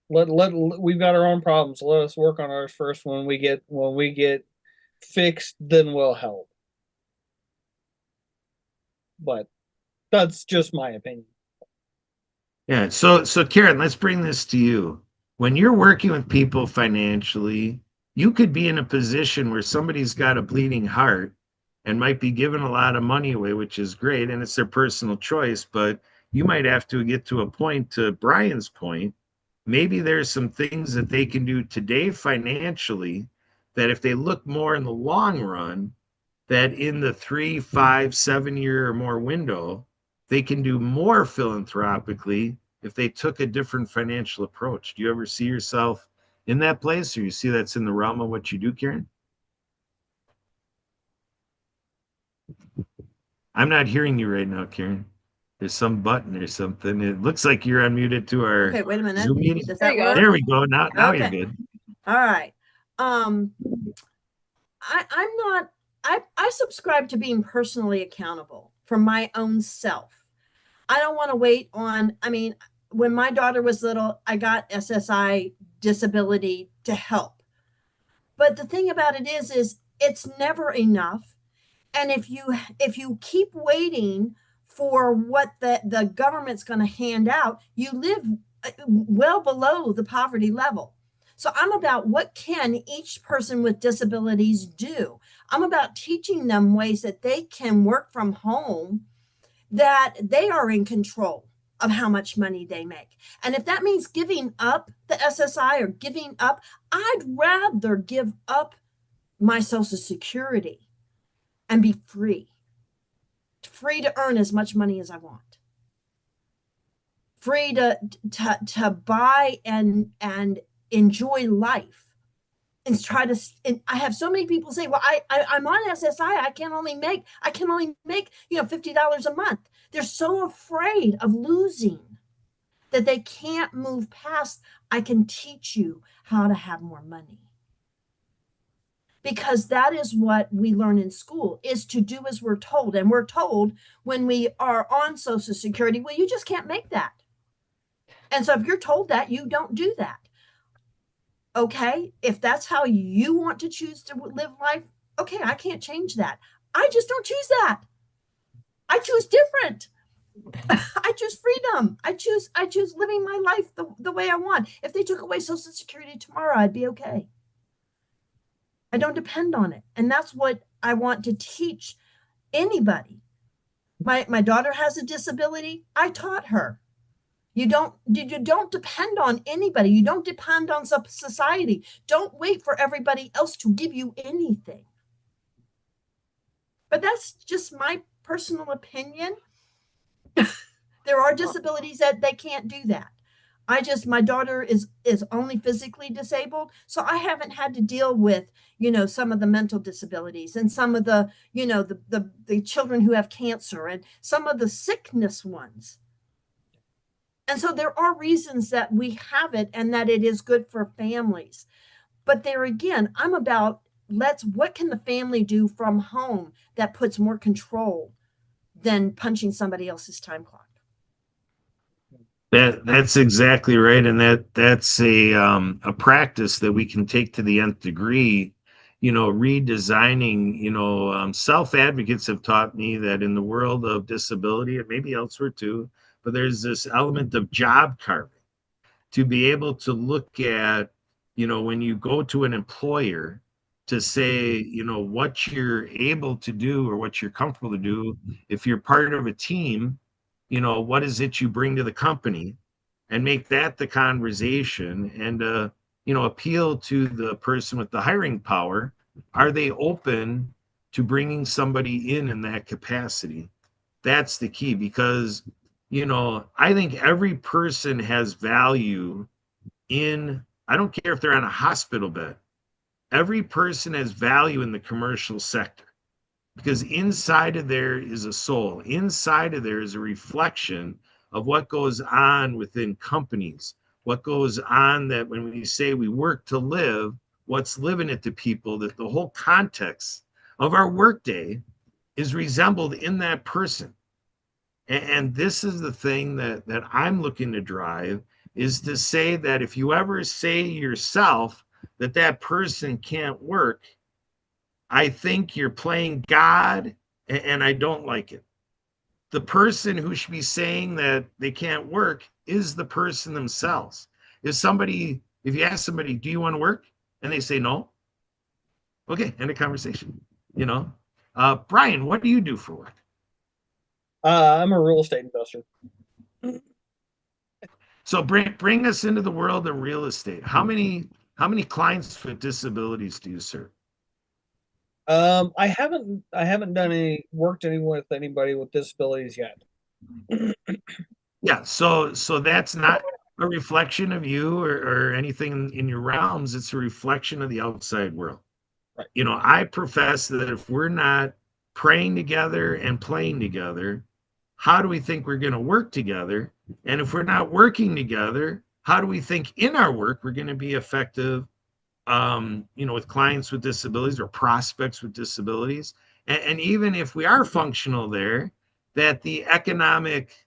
We've got our own problems. Let us work on ours first. When we get fixed, then we'll help. But that's just my opinion. Yeah. So Karen, let's bring this to you. When you're working with people financially, you could be in a position where somebody's got a bleeding heart and might be giving a lot of money away, which is great, and it's their personal choice, but you might have to get to a point, to Brian's point, maybe there's some things that they can do today financially that if they look more in the long run, that in the 3, 5, 7 year or more window, they can do more philanthropically if they took a different financial approach. Do you ever see yourself in that place, or you see that's in the realm of what you do, Karen? I'm not hearing you right now, Karen. There's some button or something. It looks like you're unmuted to our Okay, wait a minute. Zoom meeting. Does There that you go. work? There we go. Now Okay. you're good. All right. I subscribe to being personally accountable for my own self. I don't want to wait on, when my daughter was little, I got SSI disability to help. But the thing about it is it's never enough. And if you keep waiting for what the government's going to hand out, you live well below the poverty level. So I'm about what can each person with disabilities do. I'm about teaching them ways that they can work from home, that they are in control of how much money they make. And if that means giving up the SSI or giving up, I'd rather give up my Social Security and be free to earn as much money as I want, free to buy and enjoy life, and try to. And I have so many people say, "Well, I'm on SSI. I can only make $50 a month." They're so afraid of losing that they can't move past. I can teach you how to have more money. Because that is what we learn in school, is to do as we're told. And we're told when we are on Social Security, well, you just can't make that. And so if you're told that, you don't do that. Okay, if that's how you want to choose to live life, okay, I can't change that. I just don't choose that. I choose different. I choose freedom. I choose living my life the way I want. If they took away Social Security tomorrow, I'd be okay. I don't depend on it. And that's what I want to teach anybody. My daughter has a disability. I taught her. You don't depend on anybody. You don't depend on society. Don't wait for everybody else to give you anything. But that's just my personal opinion. There are disabilities that they can't do that. My daughter is only physically disabled, so I haven't had to deal with, some of the mental disabilities and some of the, the children who have cancer and some of the sickness ones. And so there are reasons that we have it and that it is good for families. But there again, I'm about what can the family do from home that puts more control than punching somebody else's time clock? That's exactly right, and that's a practice that we can take to the nth degree. Redesigning. Self advocates have taught me that in the world of disability, and maybe elsewhere too, but there's this element of job carving to be able to look at, when you go to an employer to say, what you're able to do or what you're comfortable to do. If you're part of a team, what is it you bring to the company, and make that the conversation, and appeal to the person with the hiring power. Are they open to bringing somebody in that capacity? That's the key, because I think every person has value. I don't care if they're on a hospital bed. Every person has value in the commercial sector, because inside of there is a soul. Inside of there is a reflection of what goes on within companies, what goes on, that when we say we work to live, what's living it to people, that the whole context of our workday is resembled in that person. And this is the thing that I'm looking to drive, is to say that if you ever say yourself that that person can't work, I think you're playing God, and I don't like it. The person who should be saying that they can't work is the person themselves. If you ask somebody, do you want to work? And they say no, okay, end of conversation. Brian, what do you do for work? I'm a real estate investor. So bring us into the world of real estate. How many clients with disabilities do you serve? I haven't worked with anybody with disabilities yet. Yeah, so that's not a reflection of you or anything in your realms. It's a reflection of the outside world. Right. I profess that if we're not praying together and playing together, how do we think we're going to work together? And if we're not working together, how do we think in our work we're going to be effective, with clients with disabilities or prospects with disabilities? And even if we are functional there, that the economic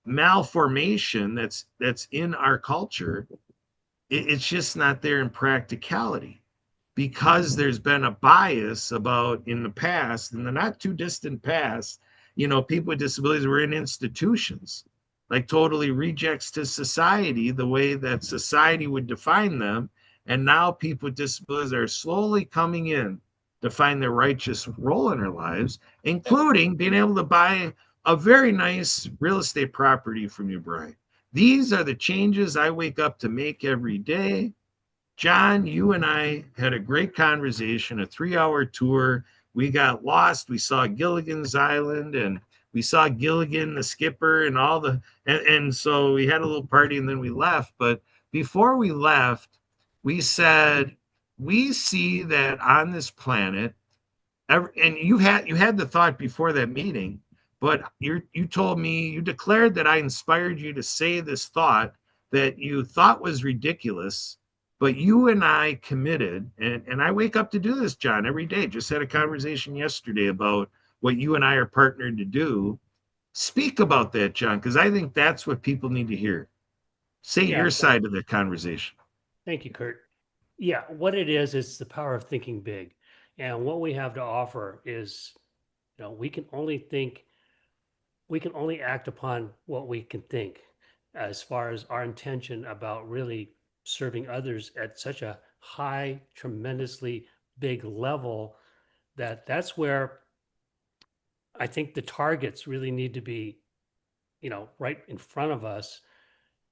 malformation that's in our culture, it's just not there in practicality, because there's been a bias about, in the past, in the not too distant past, people with disabilities were in institutions, like totally rejects to society, the way that society would define them. And now people with disabilities are slowly coming in to find their righteous role in their lives, including being able to buy a very nice real estate property from you, Brian. These are the changes I wake up to make every day. John, you and I had a great conversation, a 3-hour tour. We got lost. We saw Gilligan's Island, and we saw Gilligan, the skipper, and and so we had a little party, and then we left. But before we left, we said, we see that on this planet, and you had the thought before that meeting, but you told me, you declared that I inspired you to say this thought that you thought was ridiculous, but you and I committed, and I wake up to do this, John, every day. Just had a conversation yesterday about what you and I are partnered to do. Speak about that, John, because I think that's what people need to hear. Say Yeah, your side of the conversation. thank you, Kurt. Yeah, what it is the power of thinking big. And what we have to offer is, we can only act upon what we can think, as far as our intention about really serving others at such a high, tremendously big level, that's where I think the targets really need to be, right in front of us,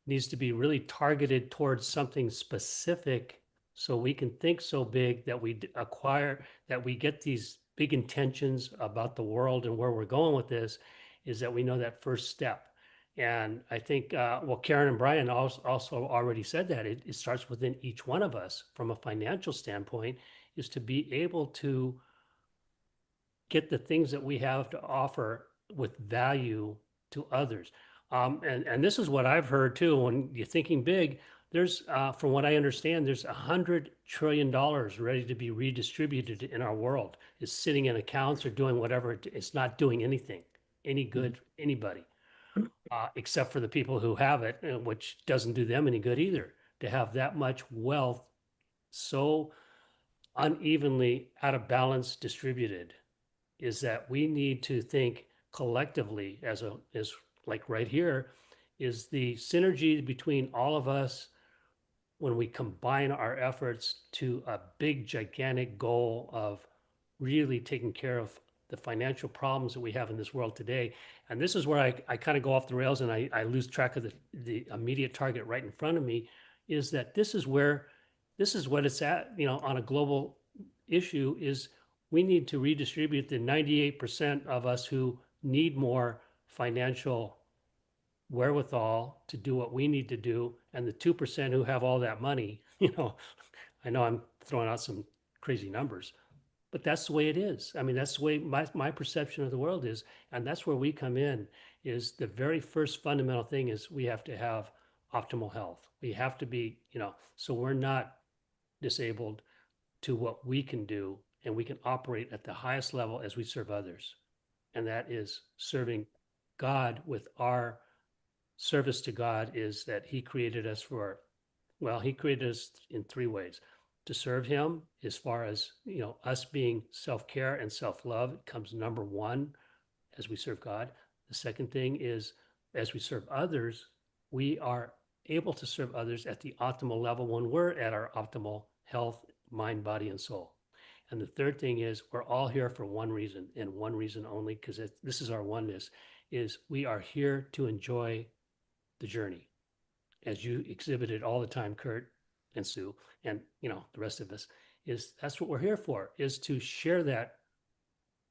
needs to be really targeted towards something specific, so we can think so big that that we get these big intentions about the world and where we're going with this, is that we know that first step. And I think, well, Karen and Brian also already said that it starts within each one of us from a financial standpoint, is to be able to get the things that we have to offer with value to others. And this is what I've heard too. When you're thinking big, there's, from what I understand, there's $100 trillion ready to be redistributed in our world. It's sitting in accounts or doing whatever. It's not doing anything, any good, for anybody, except for the people who have it, which doesn't do them any good either. To have that much wealth so unevenly out of balance distributed is that we need to think collectively as like right here is the synergy between all of us when we combine our efforts to a big gigantic goal of really taking care of the financial problems that we have in this world today. And this is where I kind of go off the rails and I lose track of the immediate target right in front of me, is that this is what it's at, on a global issue, is we need to redistribute the 98% of us who need more financial wherewithal to do what we need to do, and the 2% who have all that money. I know I'm throwing out some crazy numbers, but that's the way it is. I mean, that's the way my perception of the world is. And that's where we come in. Is the very first fundamental thing is we have to have optimal health. We have to be, so we're not disabled to what we can do, and we can operate at the highest level as we serve others. And that is serving God. With our service to God is that he created us he created us in three ways. To serve him, as far as, us being self-care and self-love comes number one as we serve God. The second thing is, as we serve others, we are able to serve others at the optimal level when we're at our optimal health, mind, body, and soul. And the third thing is, we're all here for one reason and one reason only, because this is our oneness, is we are here to enjoy the journey, as you exhibited all the time, Kurt and Sue, and the rest of us. That's what we're here for, is to share that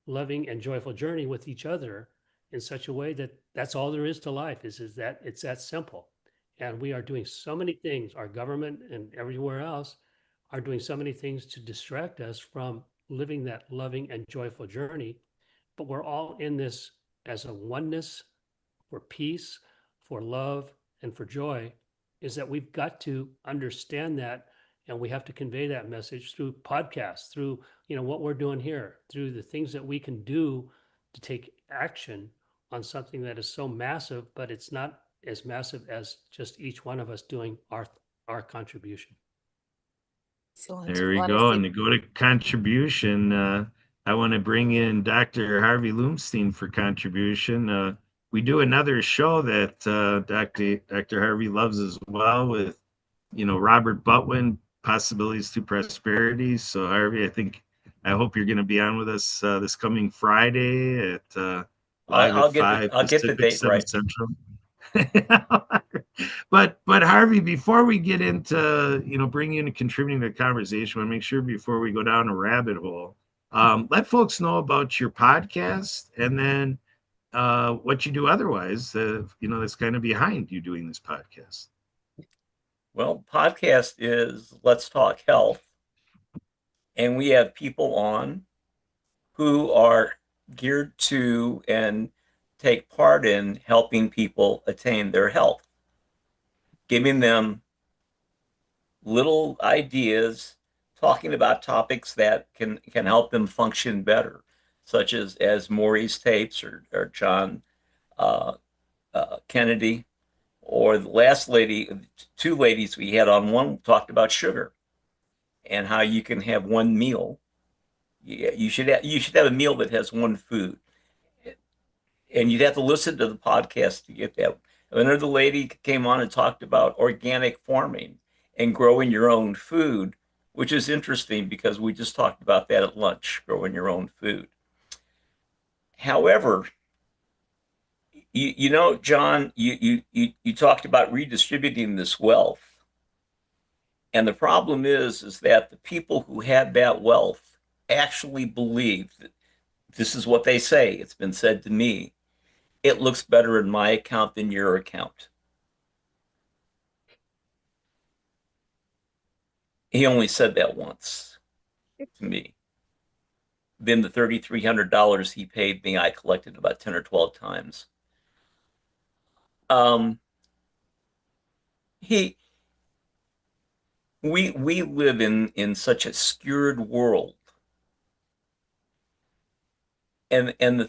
loving and joyful journey with each other in such a way that that's all there is to life, is that it's that simple. And we are doing so many things, our government and everywhere else are doing so many things to distract us from living that loving and joyful journey. But we're all in this as a oneness, for peace, for love, and for joy, is that we've got to understand that, and we have to convey that message through podcasts, through what we're doing here, through the things that we can do to take action on something that is so massive, but it's not as massive as just each one of us doing our contribution. Excellent. There we go. And to go to contribution, I want to bring in Dr. Harvey Loomstein for contribution. We do another show that Dr. Harvey loves as well, with, Robert Butwin, Possibilities to Prosperity. So Harvey, I hope you're going to be on with us this coming Friday at live at 5 I'll get the Pacific, date 7 right. Central. But Harvey, before we get into bringing in and contributing to the conversation, I want to make sure before we go down a rabbit hole, let folks know about your podcast, and then what you do otherwise, that's kind of behind you doing this podcast. Well, podcast is Let's Talk Health, and we have people on who are geared to and take part in helping people attain their health, giving them little ideas, talking about topics that can help them function better, such as Maury's tapes or John Kennedy, or the last lady, two ladies we had on, one talked about sugar and how you can have one meal. You should have a meal that has one food. And you'd have to listen to the podcast to get that. Another lady came on and talked about organic farming and growing your own food, which is interesting because we just talked about that at lunch, growing your own food. However, John, you talked about redistributing this wealth. And the problem is that the people who have that wealth actually believe that this is what they say. It's been said to me. It looks better in my account than your account. He only said that once to me. Then the $3,300 he paid me, I collected about 10 or 12 times. He we live in such a skewed world. And the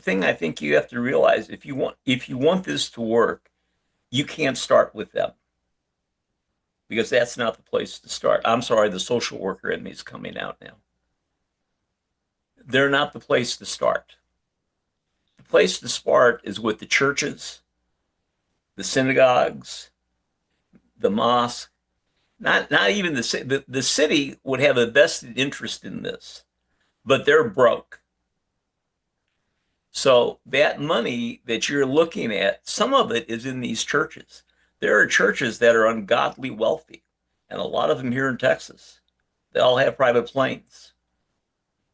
thing I think you have to realize, if you want this to work, you can't start with them, because that's not the place to start. I'm sorry, the social worker in me is coming out now. They're not the place to start. The place to start is with the churches, the synagogues, the mosque. Not even the city would have a vested interest in this, but they're broke. So that money that you're looking at, some of it is in these churches. There are churches that are ungodly wealthy, and a lot of them here in Texas. They all have private planes.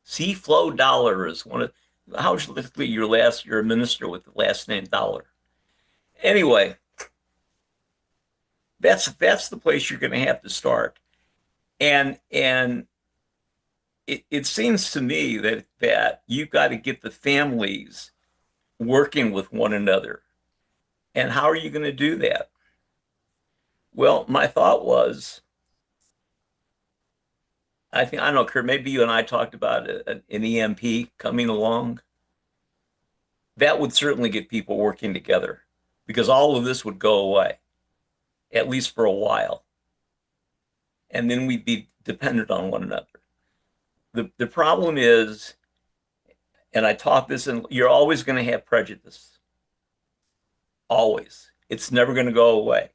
C. Flow Dollar is one of, how likely you're a minister with the last name Dollar. Anyway, that's the place you're going to have to start. And it seems to me that you've got to get the families working with one another. And how are you going to do that? Well, my thought was, I don't know, Kurt, maybe you and I talked about an EMP coming along. That would certainly get people working together, because all of this would go away, at least for a while. And then we'd be dependent on one another. The problem is, and I taught this, and you're always going to have prejudice. Always. It's never going to go away.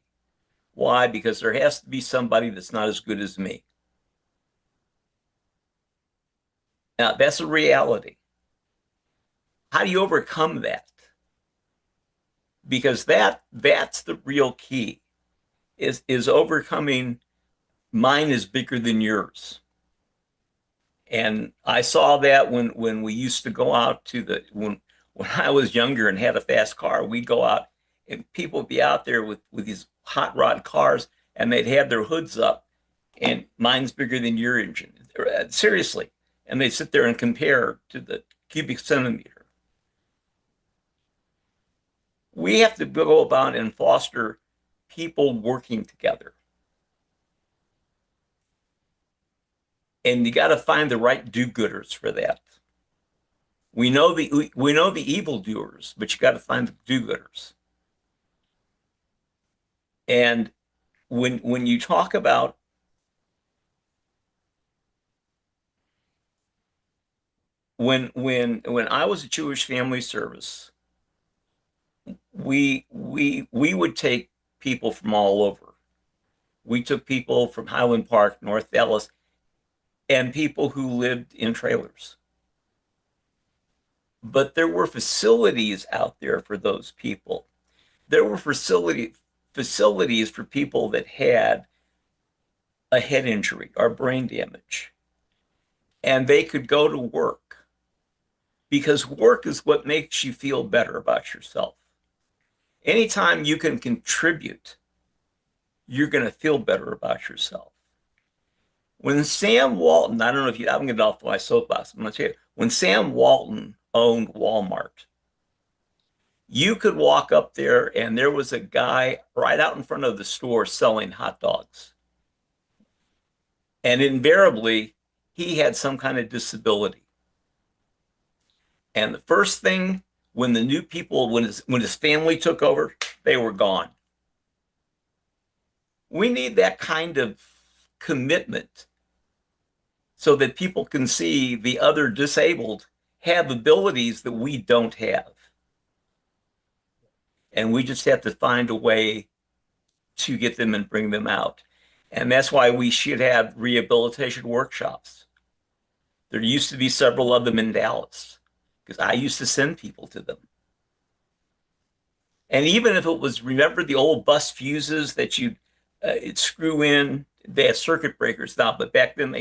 Why? Because there has to be somebody that's not as good as me. Now, that's a reality. How do you overcome that? Because that's the real key, is overcoming mine is bigger than yours. And I saw that when we used to go out to when I was younger and had a fast car, we'd go out and people would be out there with these hot rod cars, and they'd have their hoods up, and mine's bigger than your engine. Seriously. And they'd sit there and compare to the cubic centimeter. We have to go about and foster people working together. And you got to find the right do-gooders for that. We know the evildoers, but you got to find the do-gooders. And when you talk about when I was at Jewish Family Service, we would take people from all over. We took people from Highland Park, North Dallas, and people who lived in trailers. But there were facilities out there for those people. There were facilities for people that had a head injury or brain damage. And they could go to work, because work is what makes you feel better about yourself. Anytime you can contribute, you're going to feel better about yourself. When Sam Walton, I don't know if I'm getting off my soapbox, I'm going to tell you, when Sam Walton owned Walmart, you could walk up there and there was a guy right out in front of the store selling hot dogs. And invariably, he had some kind of disability. And the first thing, when the new people, when his family took over, they were gone. We need that kind of commitment so that people can see the other disabled have abilities that we don't have. And we just have to find a way to get them and bring them out. And that's why we should have rehabilitation workshops. There used to be several of them in Dallas, because I used to send people to them. And even if it was, remember the old bus fuses that you'd screw in, they had circuit breakers now, but back then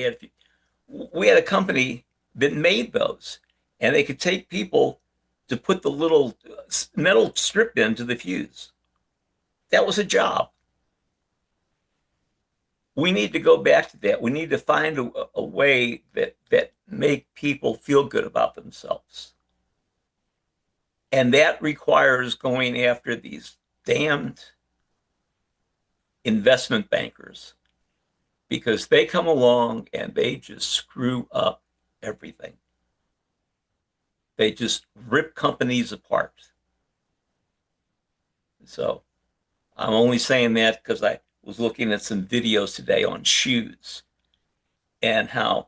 we had a company that made those, and they could take people to put the little metal strip into the fuse. That was a job. We need to go back to that. We need to find a way that make people feel good about themselves. And that requires going after these damned investment bankers because they come along and they just screw up everything. They just rip companies apart. So I'm only saying that because I was looking at some videos today on shoes and how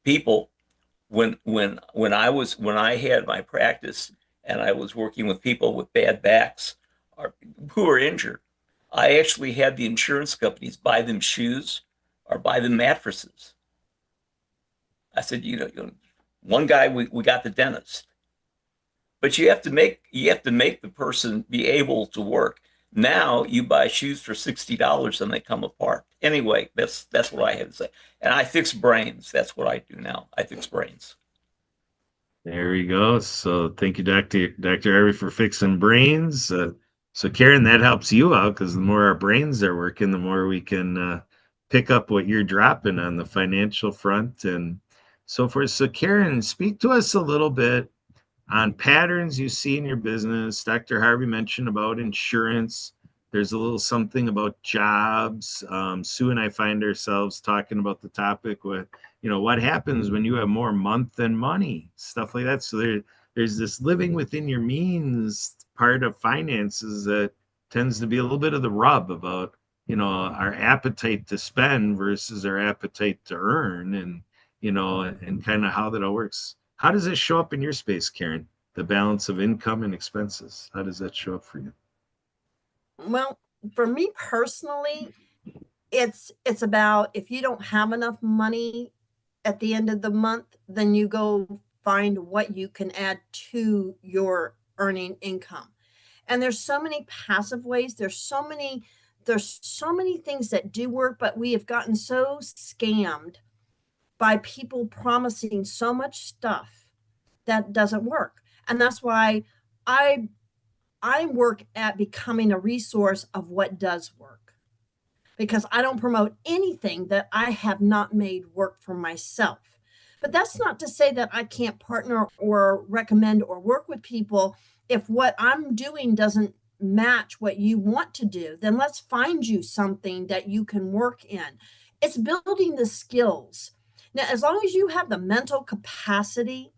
people, when I had my practice and I was working with people with bad backs or who were injured, I actually had the insurance companies buy them shoes or buy them mattresses. I said, one guy we got the dentist, but you have to make the person be able to work. Now you buy shoes for $60 and they come apart. Anyway, that's what I had to say. And I fix brains. That's what I do now. I fix brains. There we go. So thank you, Dr. Harvey, for fixing brains. So Karen, that helps you out because the more our brains are working, the more we can pick up what you're dropping on the financial front and so forth. So Karen, speak to us a little bit on patterns you see in your business. Dr. Harvey mentioned about insurance. There's a little something about jobs. Sue and I find ourselves talking about the topic with, what happens when you have more month than money, stuff like that. So there's this living within your means part of finances that tends to be a little bit of the rub about, our appetite to spend versus our appetite to earn and kind of how that all works. How does it show up in your space, Karen? The balance of income and expenses. How does that show up for you? Well, for me personally, it's about if you don't have enough money at the end of the month, then you go find what you can add to your earning income. And there's so many passive ways. There's so many things that do work, but we have gotten so scammed by people promising so much stuff that doesn't work. And that's why I work at becoming a resource of what does work, because I don't promote anything that I have not made work for myself. But that's not to say that I can't partner or recommend or work with people. If what I'm doing doesn't match what you want to do, then let's find you something that you can work in. It's building the skills. Now, as long as you have the mental capacity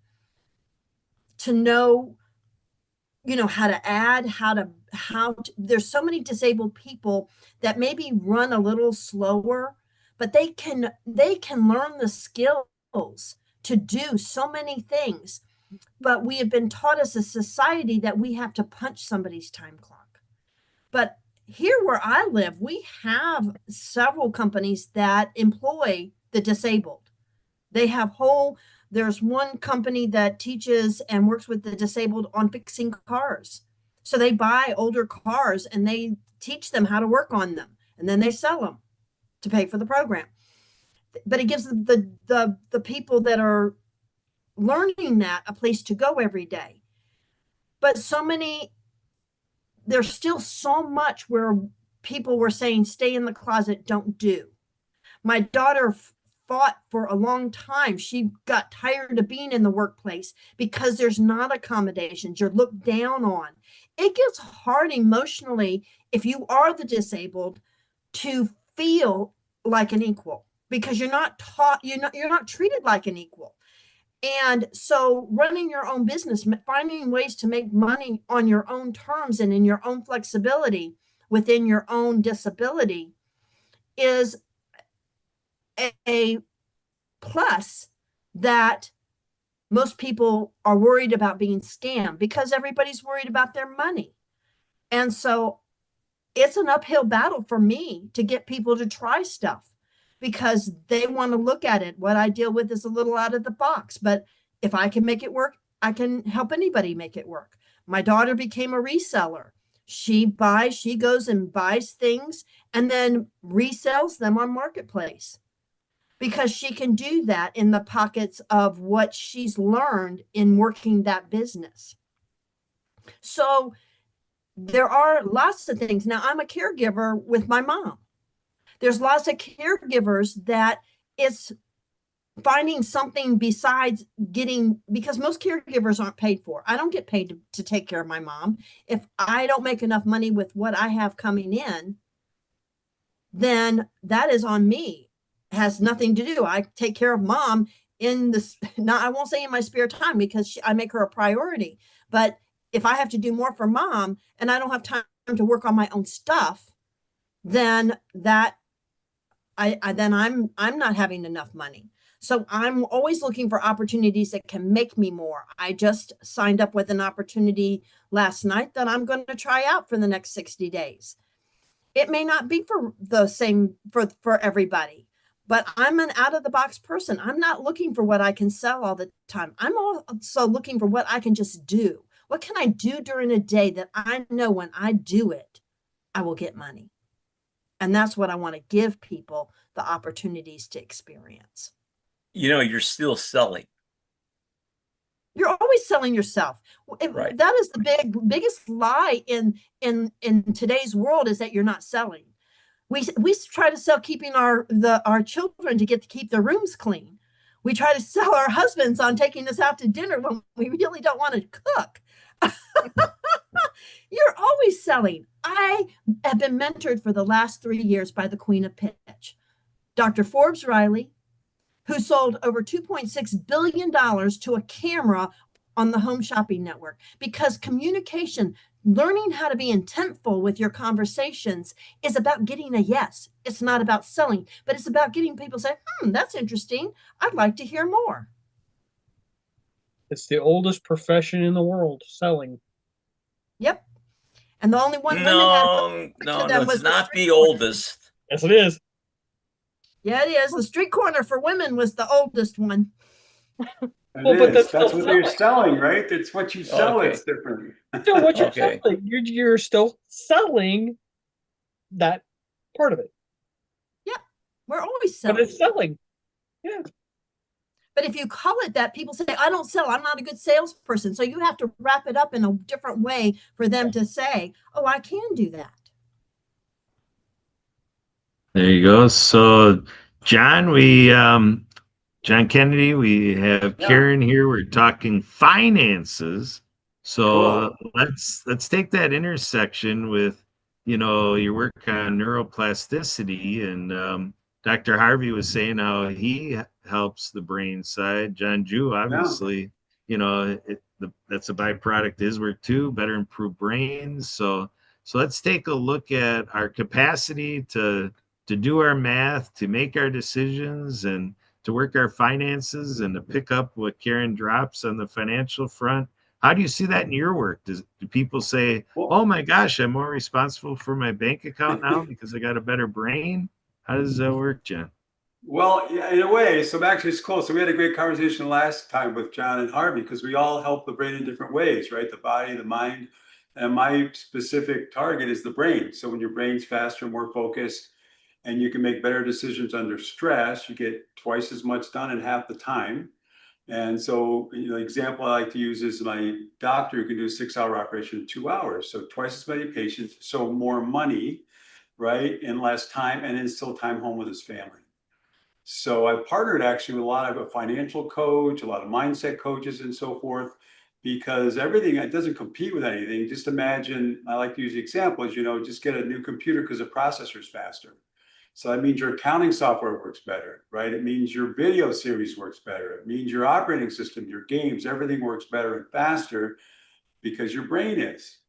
to know, how to add, there's so many disabled people that maybe run a little slower, but they can learn the skills to do so many things. But we have been taught as a society that we have to punch somebody's time clock. But here where I live, we have several companies that employ the disabled. They have there's one company that teaches and works with the disabled on fixing cars. So they buy older cars and they teach them how to work on them, and then they sell them to pay for the program. But it gives the people that are learning that a place to go every day. But there's still so much where people were saying, stay in the closet, don't do. My daughter fought for a long time. She got tired of being in the workplace because there's not accommodations. You're looked down on. It gets hard emotionally if you are the disabled to feel like an equal, because you're not taught, you're not treated like an equal. And so running your own business, finding ways to make money on your own terms and in your own flexibility within your own disability is a plus that most people are worried about being scammed, because everybody's worried about their money. And so it's an uphill battle for me to get people to try stuff, because they want to look at it. What I deal with is a little out of the box, but if I can make it work, I can help anybody make it work. My daughter became a reseller. She goes and buys things and then resells them on Marketplace, because she can do that in the pockets of what she's learned in working that business. So there are lots of things. Now, I'm a caregiver with my mom. There's lots of caregivers that it's finding something besides because most caregivers aren't paid for. I don't get paid to take care of my mom. If I don't make enough money with what I have coming in, then that is on me. has nothing to do. I take care of mom in this, not, I won't say in my spare time because I make her a priority. But if I have to do more for mom and I don't have time to work on my own stuff, then I'm not having enough money. So I'm always looking for opportunities that can make me more. I just signed up with an opportunity last night that I'm going to try out for the next 60 days. It may not be for the same for everybody, but I'm an out of the box person. I'm not looking for what I can sell all the time. I'm also looking for what I can just do. What can I do during a day that I know when I do it, I will get money? And that's what I want to give people the opportunities to experience. You're still selling. You're always selling yourself. Right. That is the biggest lie in today's world, is that you're not selling. We try to sell keeping our children to keep their rooms clean. We try to sell our husbands on taking us out to dinner when we really don't want to cook. You're always selling. I have been mentored for the last 3 years by the Queen of Pitch, Dr. Forbes Riley, who sold over $2.6 billion to a camera on the Home Shopping Network, because communication, learning how to be intentful with your conversations, is about getting a yes. It's not about selling, but it's about getting people to say, that's interesting. I'd like to hear more. It's the oldest profession in the world, selling. Yep. And the only one No, it's not the oldest. Yes, it is. Yeah, it is. The street corner for women was the oldest one. But that's what you're selling, right? It's what you sell. Okay. It's different. Still what you're selling. You're still selling that part of it. Yeah, we're always selling. But it's selling. Yeah. But if you call it that, people say, I don't sell. I'm not a good salesperson. So you have to wrap it up in a different way for them to say, oh, I can do that. There you go. So, John, John Kennedy, we have Karen here. We're talking finances. So let's take that intersection with, your work on neuroplasticity, and Dr. Harvey was saying how he helps the brain side. Jon Jew, obviously, that's a byproduct of his work too, better improve brains. So let's take a look at our capacity to do our math, to make our decisions, and to work our finances, and to pick up what Karen drops on the financial front. How do you see that in your work? Do people say, oh my gosh, I'm more responsible for my bank account now because I got a better brain? How does that work, Jen? Well, yeah, in a way. So actually, it's close. So we had a great conversation last time with John and Harvey, because we all help the brain in different ways, right? The body, the mind. And my specific target is the brain. So when your brain's faster, more focused, and you can make better decisions under stress, you get twice as much done in half the time. And so, the example I like to use is my doctor who can do a 6-hour operation in 2 hours. So twice as many patients, so more money, right, in less time, and then still time home with his family. So I partnered actually with a lot of a financial coach, a lot of mindset coaches and so forth, because everything, it doesn't compete with anything. Just imagine, I like to use the example, is, just get a new computer because the processor's faster. So that means your accounting software works better, right? It means your video series works better. It means your operating system, your games, everything works better and faster because your brain is.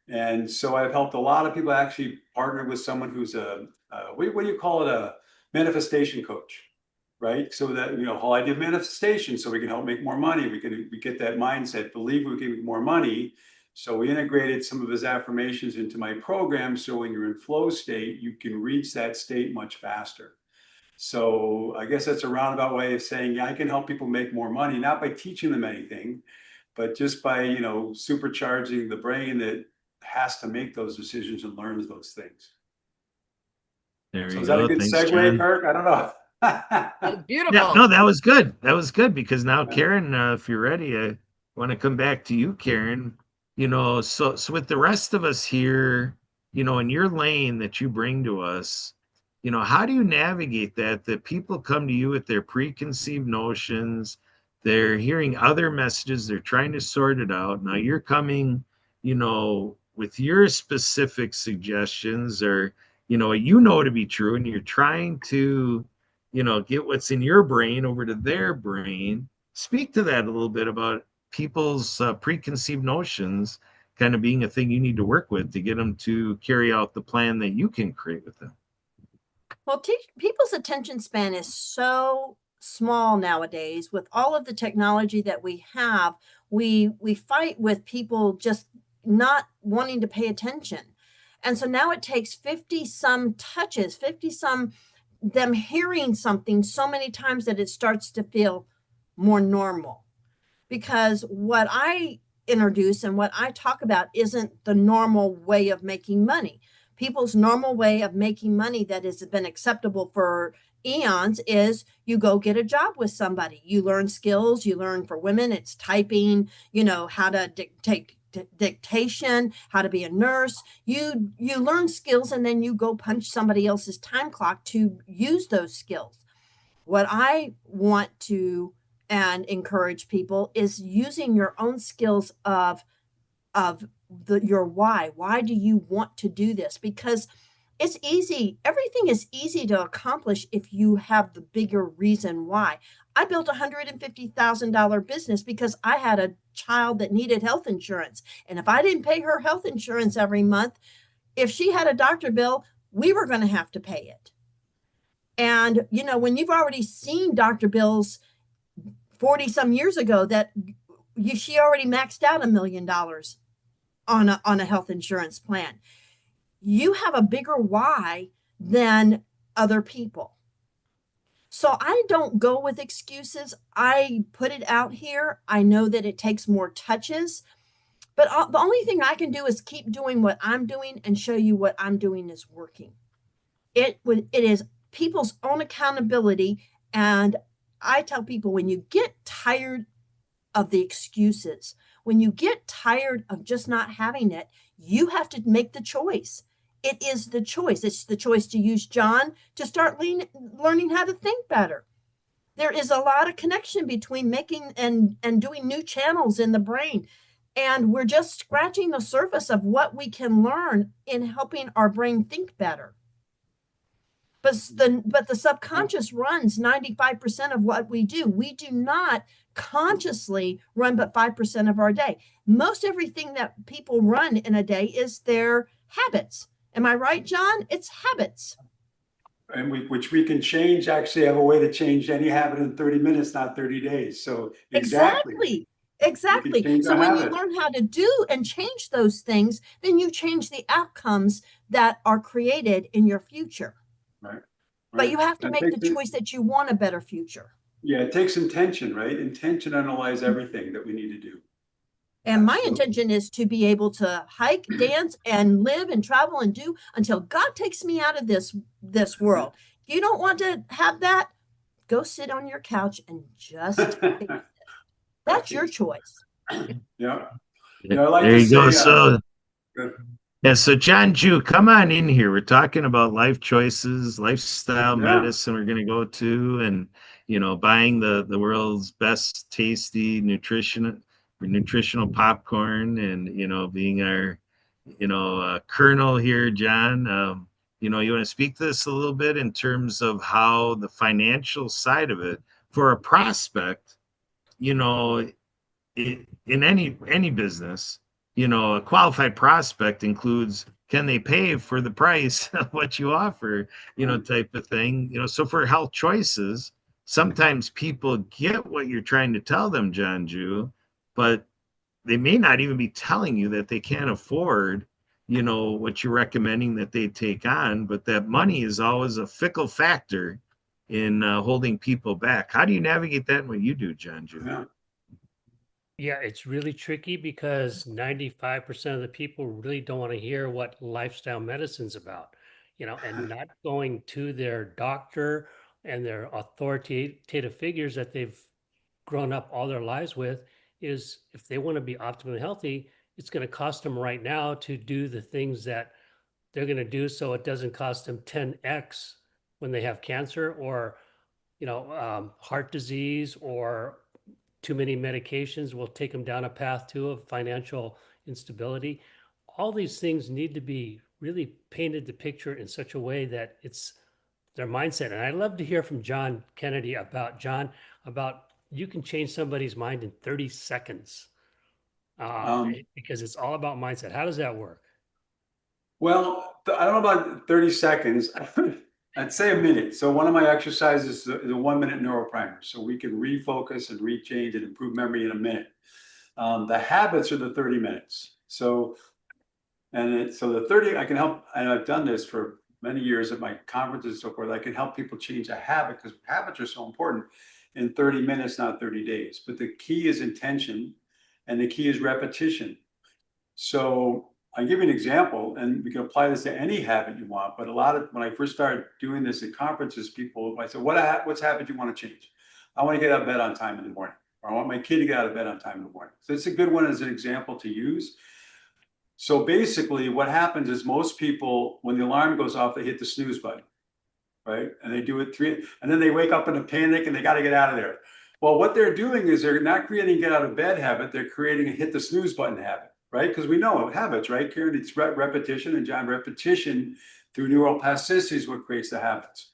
And so I've helped a lot of people actually partner with someone who's what do you call it? A manifestation coach, right? So that, whole idea of manifestation, so we can help make more money. We get that mindset, believe we can make more money. So we integrated some of his affirmations into my program. So when you're in flow state, you can reach that state much faster. So I guess that's a roundabout way of saying, I can help people make more money, not by teaching them anything, but just by, supercharging the brain that has to make those decisions and learn those things. There you is go. that a good Thanks, segue, John. Kirk? I don't know. That's beautiful. Yeah, no, that was good. That was good, because now, Karen, if you're ready, I want to come back to you, Karen. So with the rest of us here, in your lane that you bring to us, how do you navigate that people come to you with their preconceived notions, they're hearing other messages, they're trying to sort it out. Now you're coming, with your specific suggestions, or, to be true, and you're trying to get what's in your brain over to their brain. Speak to that a little bit about people's preconceived notions kind of being a thing you need to work with to get them to carry out the plan that you can create with them. Well, people's attention span is so small nowadays with all of the technology that we have. We fight with people just not wanting to pay attention. And so now it takes 50 some touches, 50 some them hearing something so many times that it starts to feel more normal. Because what I introduce and what I talk about isn't the normal way of making money. People's normal way of making money that has been acceptable for eons is you go get a job with somebody. You learn skills. You learn, for women, it's typing, how to take dictation, how to be a nurse. You learn skills, and then you go punch somebody else's time clock to use those skills. What I want to and encourage people is using your own skills of your why. Why do you want to do this? Because it's easy. Everything is easy to accomplish if you have the bigger reason why. I built a $150,000 business because I had a child that needed health insurance. And if I didn't pay her health insurance every month, if she had a doctor bill, we were going to have to pay it. And, when you've already seen doctor bills 40 some years ago that she already maxed out $1 million on a health insurance plan, you have a bigger why than other people. So I don't go with excuses. I put it out here. I know that it takes more touches, but the only thing I can do is keep doing what I'm doing and show you what I'm doing is working. It is people's own accountability. And I tell people, when you get tired of the excuses, when you get tired of just not having it, you have to make the choice. It is the choice. It's the choice to use Jon to start learning how to think better. There is a lot of connection between making and doing new channels in the brain. And we're just scratching the surface of what we can learn in helping our brain think better. But the subconscious runs 95% of what we do. We do not consciously run but 5% of our day. Most everything that people run in a day is their habits. Am I right, Jon? It's habits. And which we can change, actually have a way to change any habit in 30 minutes, not 30 days. So Exactly. So when you learn how to do and change those things, then you change the outcomes that are created in your future. Right. But you have to make the choice that you want a better future. Yeah, it takes intention, right? Intention underlies everything that we need to do. And my intention is to be able to hike, dance, and live and travel and do until God takes me out of this world. If you don't want to have that, go sit on your couch and just face it. That's your choice. Yeah. I like there to you go. say, So Jon Jew, come on in here. We're talking about life choices, lifestyle medicine. We're going to go to, and buying the world's best tasty nutritional popcorn, and being our colonel here, Jon. You want to speak to this a little bit in terms of how the financial side of it for a prospect, in any business, a qualified prospect includes, can they pay for the price of what you offer, type of thing. So for health choices, sometimes people get what you're trying to tell them, Jon Jew, but they may not even be telling you that they can't afford, what you're recommending that they take on, but that money is always a fickle factor in holding people back. How do you navigate that in what you do, Jon Jew? Yeah, it's really tricky because 95% of the people really don't want to hear what lifestyle medicine's about, and not going to their doctor and their authoritative figures that they've grown up all their lives with. Is if they want to be optimally healthy, it's going to cost them right now to do the things that they're going to do, so it doesn't cost them 10x when they have cancer or heart disease, or too many medications will take them down a path too of financial instability. All these things need to be really painted the picture in such a way that it's their mindset. And I'd love to hear from John Kennedy about you can change somebody's mind in 30 seconds because it's all about mindset. How does that work? Well, I don't know about 30 seconds. I'd say a minute. So one of my exercises is a 1 minute neuroprimer. So we can refocus and rechange and improve memory in a minute. The habits are the 30 minutes. So the 30, I can help, and I've done this for many years at my conferences and so forth. I can help people change a habit because habits are so important in 30 minutes, not 30 days. But the key is intention and the key is repetition. So I'll give you an example, and we can apply this to any habit you want. But when I first started doing this at conferences, I said, what's habit you want to change? I want to get out of bed on time in the morning, or I want my kid to get out of bed on time in the morning. So it's a good one as an example to use. So basically what happens is most people, when the alarm goes off, they hit the snooze button, right? And they do it and then they wake up in a panic and they got to get out of there. Well, what they're doing is they're not creating a get out of bed habit. They're creating a hit the snooze button habit. Right? Because we know habits, right, Karen? It's repetition, and John, repetition through neuroplasticity is what creates the habits.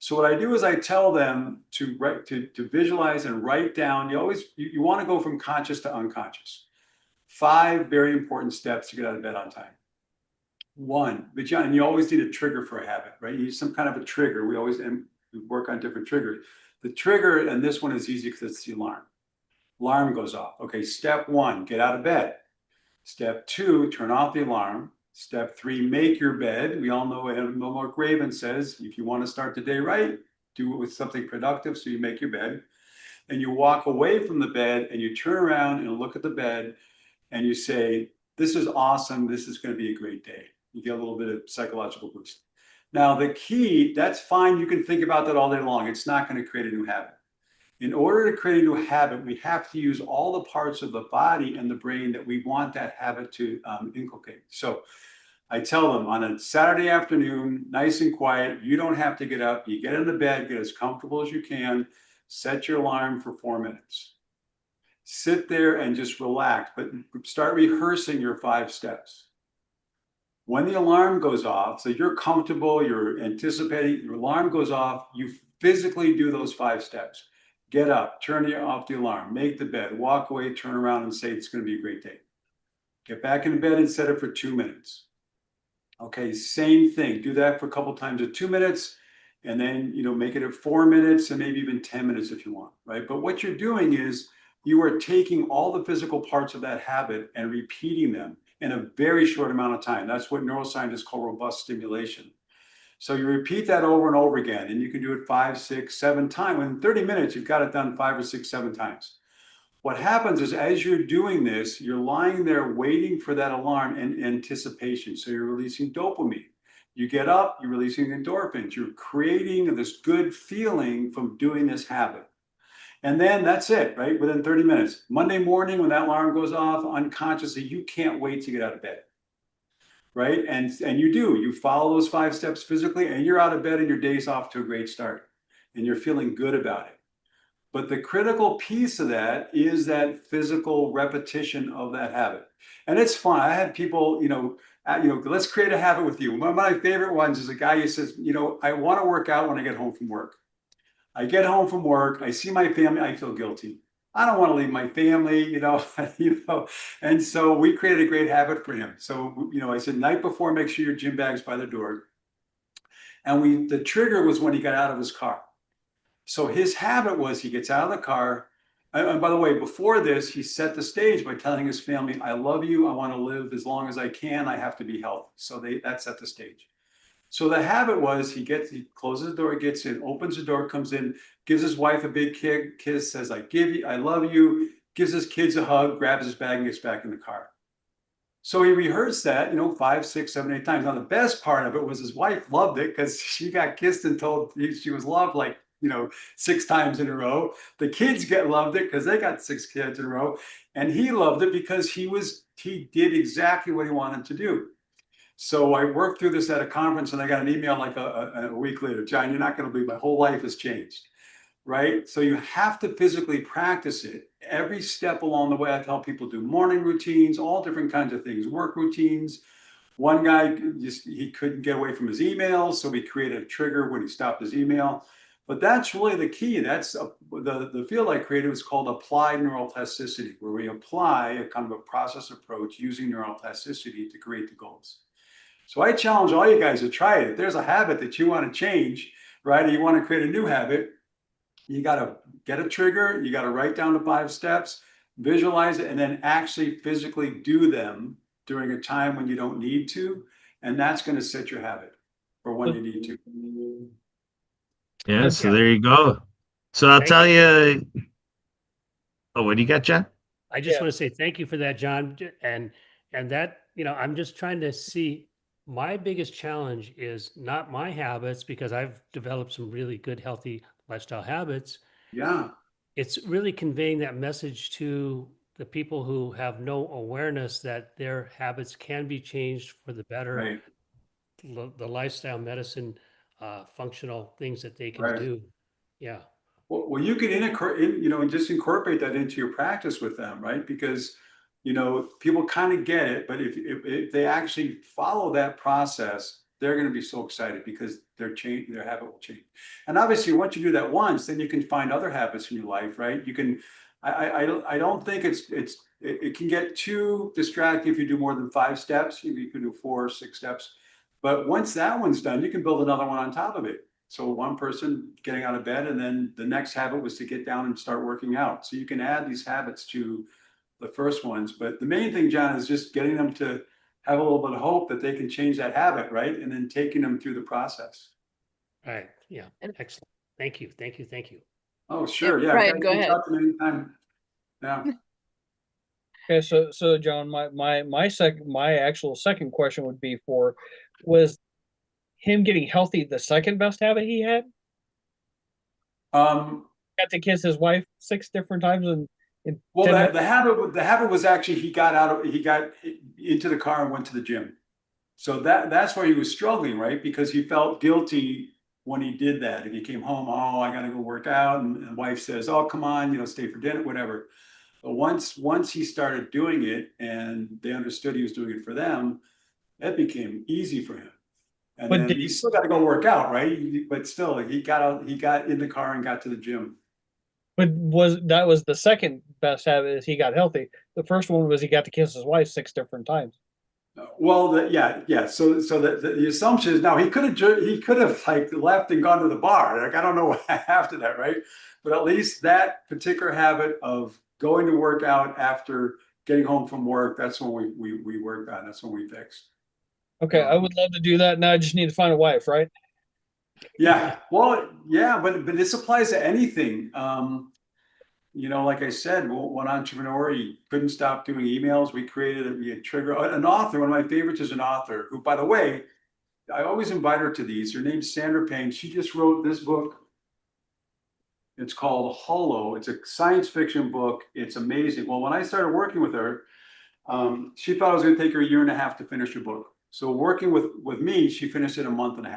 So what I do is I tell them to visualize and write down. You want to go from conscious to unconscious. 5 very important steps to get out of bed on time. 1, but John, and you always need a trigger for a habit, right? You need some kind of a trigger. We work on different triggers. The trigger, and this one is easy because it's the alarm. Alarm goes off. Okay, step 1, get out of bed. Step 2, turn off the alarm. Step 3, make your bed. We all know what Mark Raven says, if you want to start the day right, do it with something productive, so you make your bed. And you walk away from the bed and you turn around and look at the bed and you say, this is awesome, this is going to be a great day. You get a little bit of psychological boost. Now the key, that's fine, you can think about that all day long. It's not going to create a new habit. In order to create a new habit, we have to use all the parts of the body and the brain that we want that habit to inculcate. So I tell them on a Saturday afternoon, nice and quiet, you don't have to get up. You get in the bed, get as comfortable as you can, set your alarm for 4 minutes. Sit there and just relax, but start rehearsing your 5 steps. When the alarm goes off, so you're comfortable, you're anticipating, your alarm goes off, you physically do those 5 steps. Get up, turn off the alarm, make the bed, walk away, turn around and say it's going to be a great day. Get back in bed and set it for 2 minutes. Okay, same thing. Do that for a couple times at 2 minutes, and then make it at 4 minutes and maybe even 10 minutes if you want, right? But what you're doing is you are taking all the physical parts of that habit and repeating them in a very short amount of time. That's what neuroscientists call robust stimulation. So you repeat that over and over again, and you can do it 5, 6, 7 times. In 30 minutes, you've got it done 5 or 6, 7 times. What happens is as you're doing this, you're lying there waiting for that alarm in anticipation. So you're releasing dopamine. You get up, you're releasing endorphins. You're creating this good feeling from doing this habit. And then that's it, right? Within 30 minutes. Monday morning, when that alarm goes off, unconsciously, you can't wait to get out of bed. Right? And you follow those 5 steps physically, and you're out of bed and your day's off to a great start. And you're feeling good about it. But the critical piece of that is that physical repetition of that habit. And it's fun. I had people, let's create a habit with you. One of my favorite ones is a guy who says, I want to work out when I get home from work. I get home from work, I see my family, I feel guilty. I don't want to leave my family, and so we created a great habit for him. So, I said, night before, make sure your gym bag's by the door. And the trigger was when he got out of his car. So his habit was he gets out of the car. And by the way, before this, he set the stage by telling his family, I love you. I want to live as long as I can. I have to be healthy. So that set the stage. So the habit was he closes the door, gets in, opens the door, comes in, gives his wife a big kiss, says, I love you, gives his kids a hug, grabs his bag and gets back in the car. So he rehearsed that, 5, 6, 7, 8 times. Now the best part of it was his wife loved it because she got kissed and told she was loved 6 times in a row. The kids loved it because they got 6 kids in a row. And he loved it because he did exactly what he wanted to do. So I worked through this at a conference and I got an email a week later, John, you're not going to believe my whole life has changed, right? So you have to physically practice it. Every step along the way, I tell people do morning routines, all different kinds of things, work routines, One guy he couldn't get away from his emails, so we created a trigger when he stopped his email. But that's really the key. That's the field I created was called applied neuroplasticity, where we apply a kind of a process approach using neuroplasticity to create the goals. So I challenge all you guys to try it. If there's a habit that you want to change, right, or you want to create a new habit, you got to get a trigger, you got to write down the 5 steps, visualize it, and then actually physically do them during a time when you don't need to. And that's going to set your habit for when you need to. Yeah, so there you go. So I'll tell you. Oh, what do you got, John? I just want to say thank you for that, John. And that, I'm just trying to see, my biggest challenge is not my habits, because I've developed some really good, healthy lifestyle habits. Yeah. It's really conveying that message to the people who have no awareness that their habits can be changed for the better. Right. The lifestyle medicine, functional things that they can do. Yeah. Well, you can just incorporate that into your practice with them, right? Because, people kind of get it, but if they actually follow that process, they're going to be so excited because their habit will change. And obviously, once you do that once, then you can find other habits in your life, right? You can. I don't think it can get too distracting if you do more than 5 steps. You can do 4 or 6 steps, but once that one's done, you can build another one on top of it. So one person getting out of bed, and then the next habit was to get down and start working out. So you can add these habits to the first ones. But the main thing, John, is just getting them to have a little bit of hope that they can change that habit, right? And then taking them through the process. Right. Yeah. Excellent. Thank you. Thank you. Thank you. Oh, sure. Yeah. Brian, go ahead. Anytime. Yeah. Okay, so John, my actual second question would be was him getting healthy the second best habit he had? Got to kiss his wife 6 different times in well, 10 minutes? the habit was actually he got into the car and went to the gym. So that's where he was struggling, right? Because he felt guilty when he did that. If he came home, oh, I got to go work out, and the wife says, oh, come on, stay for dinner, whatever. But once he started doing it and they understood he was doing it for them, that became easy for him. And then he still got to go work out, right? But still, he got in the car and got to the gym. But that was the second best habit, is he got healthy. The first one was he got to kiss his wife 6 different times. Well, yeah. So the assumption is now he could have like left and gone to the bar. Like, I don't know what after that, right? But at least that particular habit of going to work out after getting home from work, that's when we worked on. That's when we fixed. Okay, I would love to do that. Now I just need to find a wife, right? Yeah. Well, yeah, but this applies to anything. Like I said, one entrepreneur, he couldn't stop doing emails. We created a trigger. An author, one of my favorites is an author who, by the way, I always invite her to these. Her name's Sandra Payne. She just wrote this book. It's called Hollow. It's a science fiction book. It's amazing. Well, when I started working with her, she thought it was going to take her 1.5 years to finish her book. So working with me, she finished it in 1.5 months.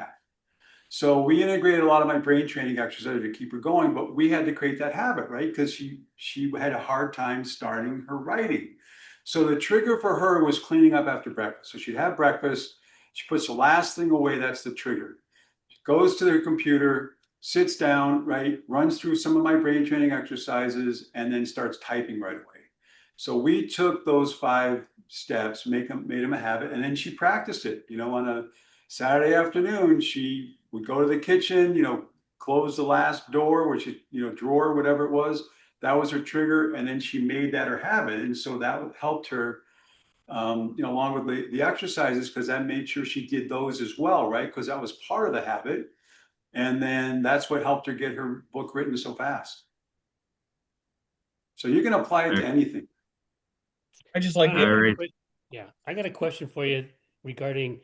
So we integrated a lot of my brain training exercises to keep her going, but we had to create that habit, right? Because she had a hard time starting her writing. So the trigger for her was cleaning up after breakfast. So she'd have breakfast, she puts the last thing away, that's the trigger. She goes to her computer, sits down, right, runs through some of my brain training exercises, and then starts typing right away. So we took those 5 steps, made them a habit, and then she practiced it. On a Saturday afternoon, she would go to the kitchen, close the last door, which drawer, whatever it was. That was her trigger, and then she made that her habit, and so that helped her, along with the exercises, because that made sure she did those as well, right? Because that was part of the habit, and then that's what helped her get her book written so fast. So you can apply it to anything. I just like Yeah, I got a question for you regarding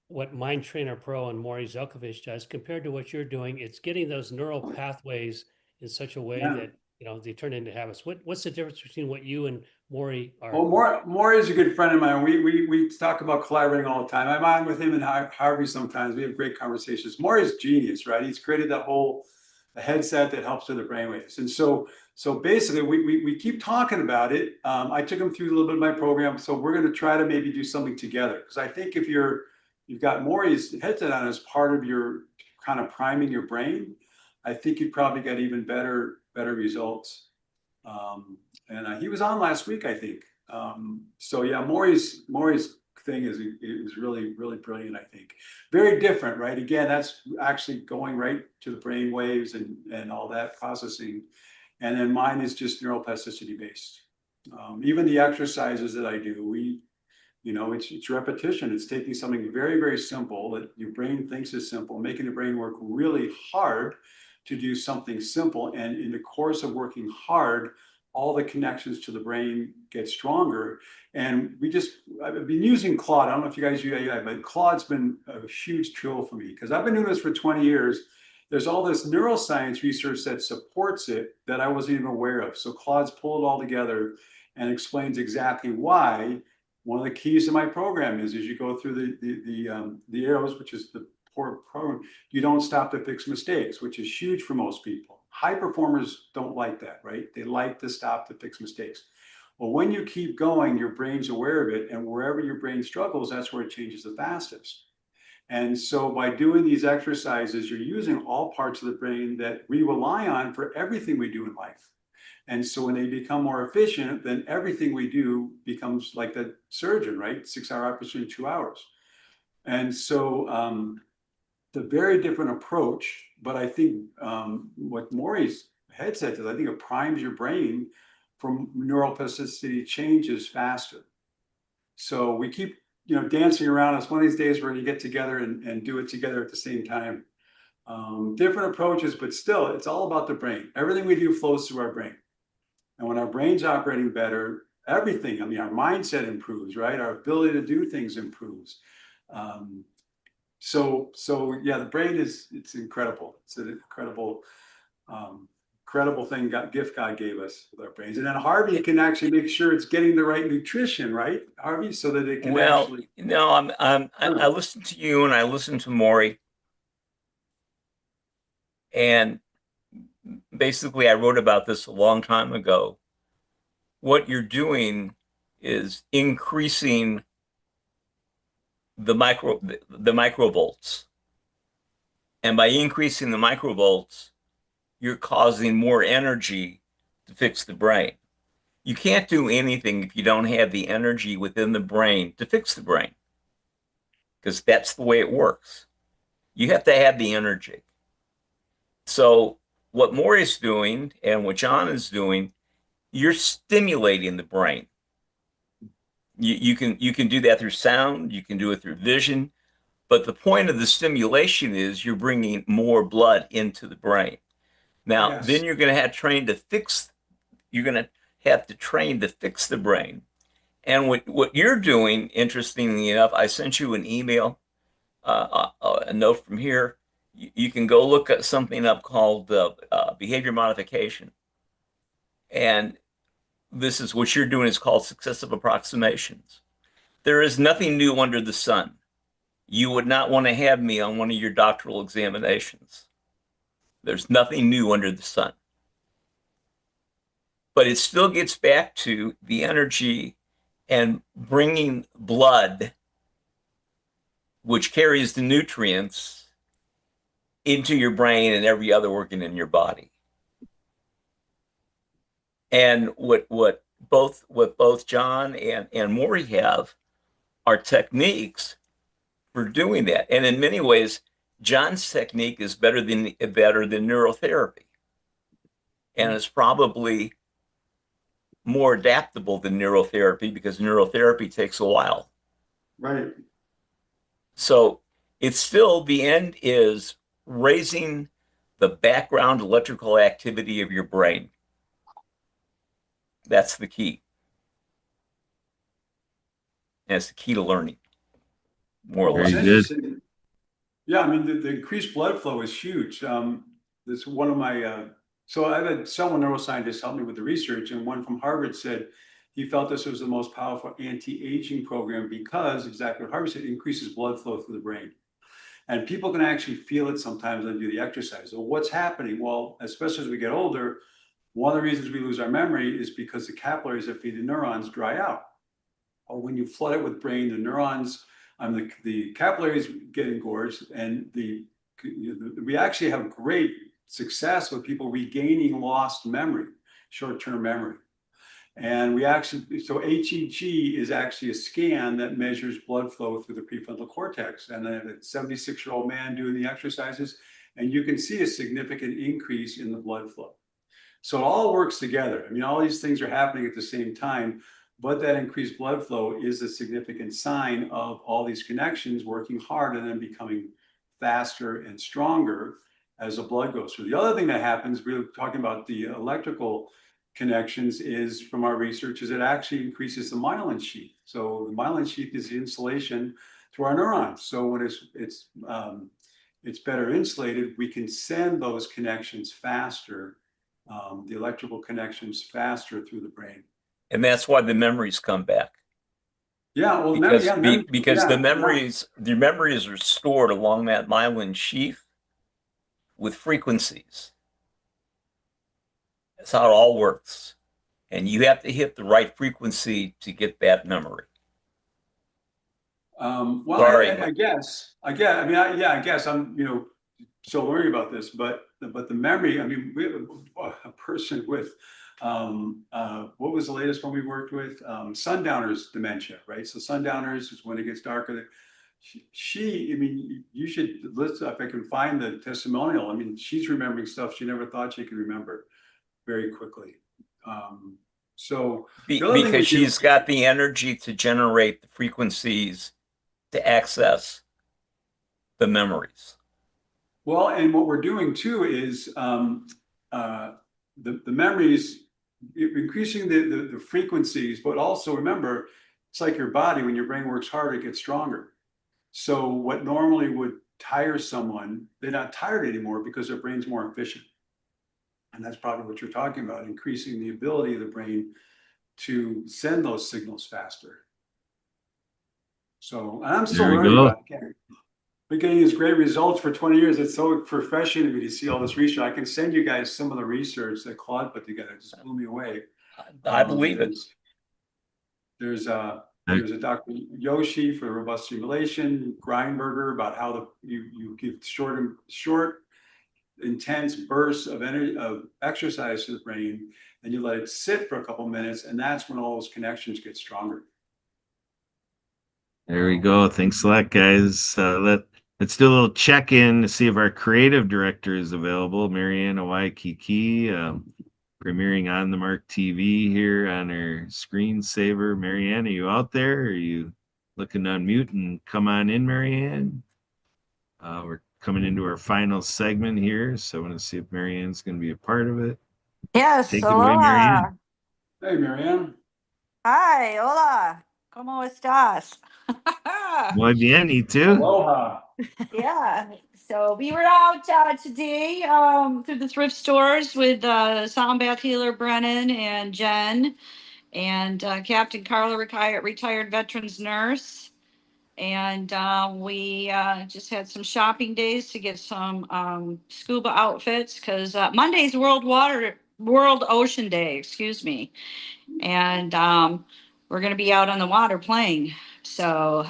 what Mind Trainer Pro and Maury Zelkovich does compared to what you're doing. It's getting those neural pathways in such a way that they turn into habits. What's the difference between what you and Maury are? Well, Maury is a good friend of mine. We talk about collaborating all the time. I'm on with him and Harvey sometimes. We have great conversations. Maury's genius, right? He's created that whole headset that helps with the brainwaves. And so So basically, we keep talking about it. I took him through a little bit of my program, so we're going to try to maybe do something together. Because I think if you've got Maury's headset on as part of your kind of priming your brain, I think you'd probably get even better results. And he was on last week, I think. So yeah, Maury's thing is really brilliant. I think very different, right? Again, that's actually going right to the brain waves and all that processing. And then mine is just neuroplasticity based. Even the exercises that I do, it's repetition. It's taking something very, very simple that your brain thinks is simple, making the brain work really hard to do something simple. And in the course of working hard, all the connections to the brain get stronger. And I've been using Claude. I don't know if you guys use AI, but Claude's been a huge tool for me because I've been doing this for 20 years. There's all this neuroscience research that supports it that I wasn't even aware of. So Claude's pulled it all together and explains exactly why. One of the keys to my program is as you go through the arrows, which is the program, you don't stop to fix mistakes, which is huge for most people. High performers don't like that, right? They like to stop to fix mistakes. Well, when you keep going, your brain's aware of it, and wherever your brain struggles, that's where it changes the fastest. And so by doing these exercises, you're using all parts of the brain that we rely on for everything we do in life. And so when they become more efficient, then everything we do becomes like the surgeon, right? 6-hour operation in 2 hours. And so the very different approach, but I think what Maury's headset does, I think it primes your brain for neuroplasticity changes faster. So we keep dancing around. It's one of these days where you get together and do it together at the same time. Different approaches, but still, it's all about the brain. Everything we do flows through our brain. And when our brain's operating better, everything, our mindset improves, right? Our ability to do things improves. So yeah, the brain it's incredible. It's an incredible thing, gift God gave us with our brains. And then Harvey can actually make sure it's getting the right nutrition, right, Harvey, so that it can actually. No, I listened to you and I listened to Maury, and basically I wrote about this a long time ago. What you're doing is increasing the microvolts, and by increasing the microvolts, you're causing more energy to fix the brain. You can't do anything if you don't have the energy within the brain to fix the brain, because that's the way it works. You have to have the energy. So what Maury's doing and what Jon is doing, you're stimulating the brain. You can do that through sound, you can do it through vision, but the point of the stimulation is you're bringing more blood into the brain. Now, Yes. then you're going to have to train to fix the brain. And what you're doing, interestingly enough, I sent you an email, a note from here. You can go look at something up called behavior modification. And this is what you're doing is called successive approximations. There is nothing new under the sun. You would not want to have me on one of your doctoral examinations. There's nothing new under the sun. But it still gets back to the energy and bringing blood, which carries the nutrients, into your brain and every other organ in your body. And what both Jon and Maury have are techniques for doing that. And in many ways, Jon's technique is better than neurotherapy. And it's probably more adaptable than neurotherapy because neurotherapy takes a while. Right. So it's still, the end is raising the background electrical activity of your brain. That's the key. And it's the key to learning, more or Very less. good. Interesting. Yeah, the increased blood flow is huge. This one of my so I've had several neuroscientists help me with the research, and one from Harvard said he felt this was the most powerful anti-aging program because exactly what Harvard said, it increases blood flow through the brain. And people can actually feel it sometimes when they do the exercise. So what's happening? Well, especially as we get older, One of the reasons we lose our memory is because the capillaries that feed the neurons dry out. Or when you flood it with brain, the neurons, the capillaries get engorged, and we actually have great success with people regaining lost memory, short-term memory. And so HEG is actually a scan that measures blood flow through the prefrontal cortex. And then a 76-year-old man doing the exercises, and you can see a significant increase in the blood flow. So it all works together. I mean, all these things are happening at the same time, but that increased blood flow is a significant sign of all these connections working hard and then becoming faster and stronger as the blood goes through. The other thing that happens, we were talking about the electrical connections, is from our research, is it actually increases the myelin sheath. So the myelin sheath is the insulation to our neurons. So when it's better insulated, we can send those connections faster, the electrical connections faster through the brain. And that's why the memories come back. Yeah, well, because the memories are stored along that myelin sheath with frequencies. That's how it all works. And you have to hit the right frequency to get that memory. Well, Sorry. I guess I'm, still learning about this, but the memory, I mean, we have a person with, what was the latest one we worked with? Sundowners dementia, right? So sundowners is when it gets darker. I mean, you should listen, if I can find the testimonial. I mean, she's remembering stuff she never thought she could remember very quickly. Because she's got the energy to generate the frequencies to access the memories. Well, and what we're doing too is the memories, increasing the frequencies, but also remember, it's like your body, when your brain works hard, it gets stronger. So what normally would tire someone, they're not tired anymore because their brain's more efficient. And that's probably what you're talking about, increasing the ability of the brain to send those signals faster. So, and I'm still learning about it. We're getting these great results for 20 years. It's so refreshing to me to see all this research. I can send you guys some of the research that Claude put together. It just blew me away. I believe it. There's a Dr. Yoshi for robust stimulation, Greinberger about how you give short, intense bursts of energy, of exercise to the brain, and you let it sit for a couple minutes, and that's when all those connections get stronger. There we go. Thanks a lot, guys. Let's do a little check-in to see if our creative director is available. Marianne of Waikiki, premiering on the Mark TV here on her screensaver. Marianne, are you out there? Are you looking to unmute and come on in, Marianne? We're coming into our final segment here, so I want to see if Marianne's going to be a part of it. Yes, Take it away, Marianne. Hey, Marianne. Hi, hola. ¿Cómo estás? Muy bien, y tú? Aloha. Yeah. So we were out today through the thrift stores with sound bath healer Brennan and Jen and Captain Carla, retired veterans nurse. And we just had some shopping days to get some scuba outfits because Monday's World Ocean Day, excuse me. And we're going to be out on the water playing. So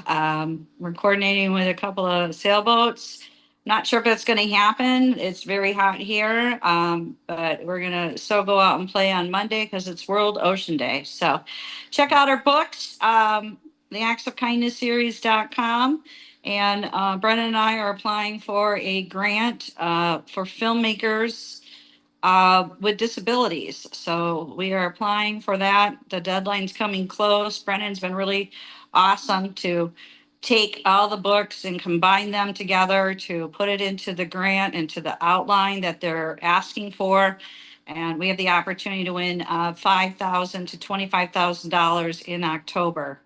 we're coordinating with a couple of sailboats. Not sure if that's going to happen. It's very hot here, but we're going to still go out and play on Monday because it's World Ocean Day. So check out our books, the Acts of Kindness series.com. And Brennan and I are applying for a grant for filmmakers with disabilities. So we are applying for that. The deadline's coming close. Brennan's been really awesome to take all the books and combine them together to put it into the grant, into the outline that they're asking for. And we have the opportunity to win $5,000 to $25,000 in October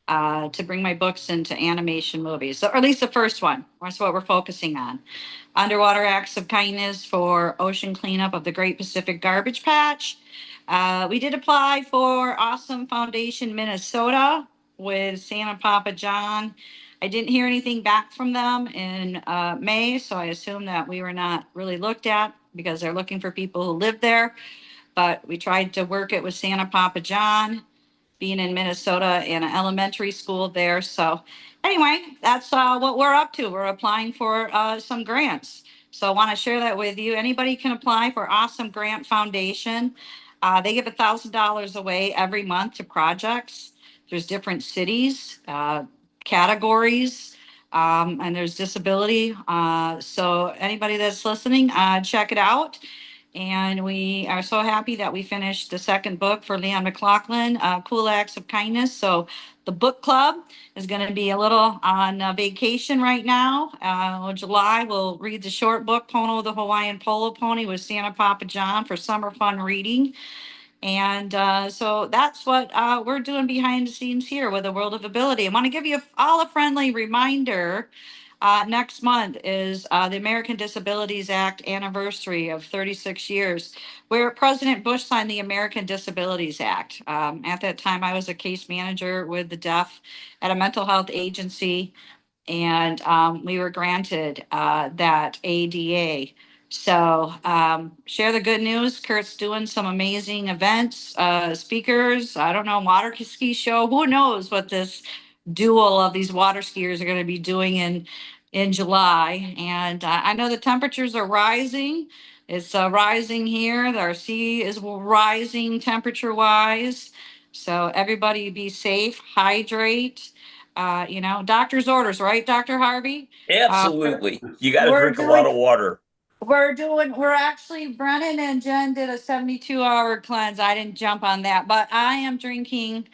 to bring my books into animation movies, or at least the first one. That's what we're focusing on. Underwater Acts of Kindness for ocean cleanup of the Great Pacific Garbage Patch. We did apply for Awesome Foundation Minnesota with Santa Papa John. I didn't hear anything back from them in May, so I assume that we were not really looked at because they're looking for people who live there. but we tried to work it with Santa Papa John, being in Minnesota in an elementary school there. So anyway, that's what we're up to. We're applying for some grants. So I want to share that with you. Anybody can apply for Awesome Grant Foundation. They give $1,000 away every month to projects. There's different cities, categories, and there's disability. So anybody that's listening, check it out. And we are so happy that we finished the second book for Leon McLaughlin, Cool Acts of Kindness. So the book club is going to be a little on vacation right now. July, we'll read the short book, Pono the Hawaiian Polo Pony with Santa Papa John for summer fun reading. And so that's what we're doing behind the scenes here with the World of Ability. I want to give you all a friendly reminder. Next month is the American Disabilities Act anniversary of 36 years, where President Bush signed the American Disabilities Act. At that time, I was a case manager with the deaf at a mental health agency, and we were granted that ADA. So share the good news. Kurt's doing some amazing events, speakers. I don't know, water ski show. Who knows what this duel of these water skiers are going to be doing in July. And I know the temperatures are rising. It's rising here. Our sea is rising temperature wise. So everybody be safe, hydrate. Doctor's orders, right, Dr. Harvey? Absolutely. You got to We're drink a lot doing of water. we're actually, Brennan and Jen did a 72-hour cleanse. I didn't jump on that, but I am drinking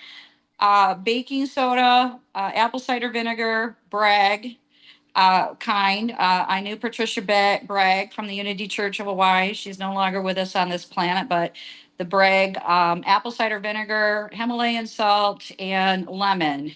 baking soda, apple cider vinegar, Bragg kind. I knew Patricia Bragg from the Unity Church of Hawaii. She's no longer with us on this planet, but the Bragg apple cider vinegar, Himalayan salt, and lemon.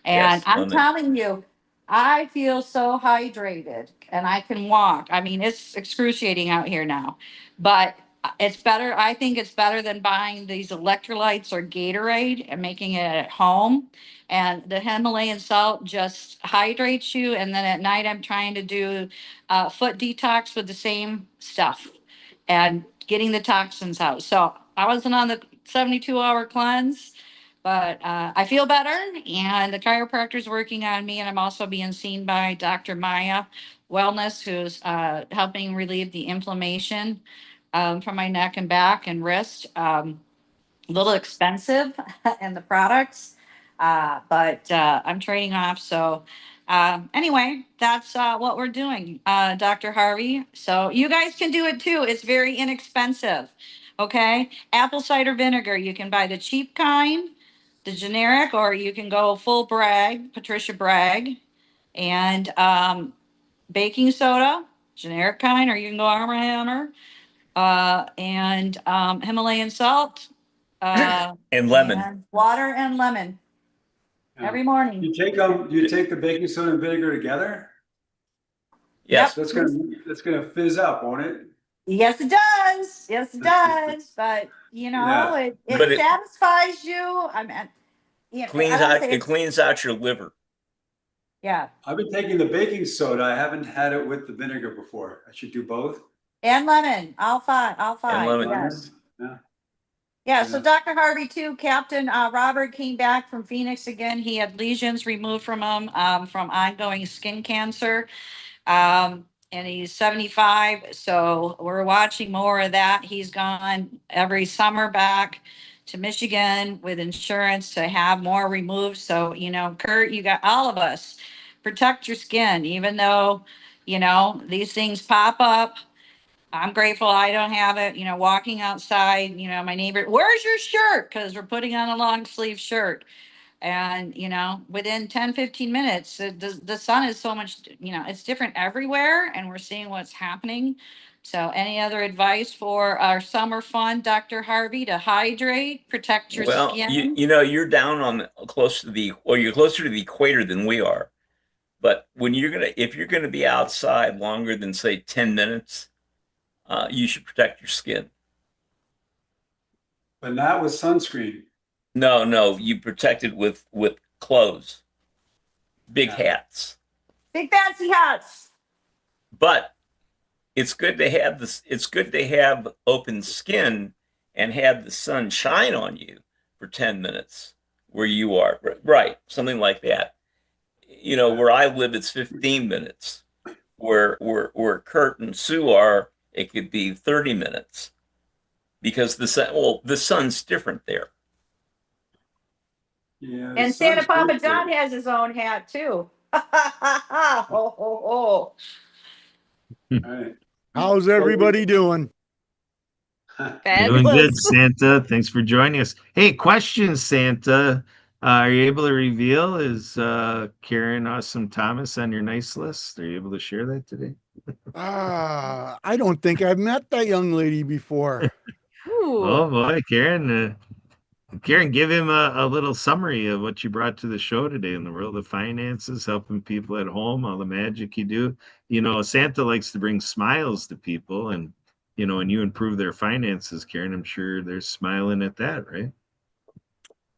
And Yes, I'm lemon. telling you, I feel so hydrated and I can walk. I mean, it's excruciating out here now, but it's better. I think it's better than buying these electrolytes or Gatorade and making it at home. And the Himalayan salt just hydrates you. And then at night, I'm trying to do foot detox with the same stuff and getting the toxins out. So I wasn't on the 72-hour cleanse, but I feel better, and the chiropractor's working on me, and I'm also being seen by Dr. Maya Wellness, who's helping relieve the inflammation from my neck and back and wrist. A little expensive in the products, but I'm trading off. So anyway, that's what we're doing, Dr. Harvey. So you guys can do it too. It's very inexpensive. Okay. Apple cider vinegar. You can buy the cheap kind, the generic, or you can go full Bragg, Patricia Bragg, and baking soda, generic kind, or you can go Armor Hammer, and Himalayan salt, And lemon. and water and lemon every morning. You take the baking soda and vinegar together? Yes. Yep. That's gonna fizz up, won't it? Yes, it does. Yes, it does. But Yeah. it satisfies you. I mean, It cleans out your liver. Yeah. I've been taking the baking soda. I haven't had it with the vinegar before. I should do both. And lemon. All five. And lemon. Yes. Yeah. Yeah, so Dr. Harvey too, Captain Robert came back from Phoenix again. He had lesions removed from him from ongoing skin cancer. And he's 75, so we're watching more of that. He's gone every summer back to Michigan with insurance to have more removed. So, Kurt, you got all of us. Protect your skin, even though, these things pop up. I'm grateful I don't have it, walking outside, my neighbor, where's your shirt? Because we're putting on a long sleeve shirt. And, within 10, 15 minutes, the sun is so much, it's different everywhere and we're seeing what's happening. So any other advice for our summer fun, Dr. Harvey, to hydrate, protect your skin? You're down on you're closer to the equator than we are. But if you're gonna be outside longer than say 10 minutes, you should protect your skin. But not with sunscreen. No, you protect it with clothes, big hats. Big fancy hats. But it's good to have this. It's good to have open skin and have the sun shine on you for 10 minutes where you are. Right, something like that. You know, where I live, it's 15 minutes. Where Kurt and Sue are, it could be 30 minutes because the sun's different there. Yeah, And Santa Papa John has his own hat too. Ho, ho, ho. All right. How's everybody doing? Doing good, Fabulous. Santa. Thanks for joining us. Hey, question, Santa. Are you able to reveal, is Karen Awesome Thomas on your nice list? Are you able to share that today? I don't think I've met that young lady before. Ooh. Oh boy, Karen. Karen, give him a little summary of what you brought to the show today in the world of finances, helping people at home, all the magic you do. You know, Santa likes to bring smiles to people, and you know, when you improve their finances, Karen, I'm sure they're smiling at that, right?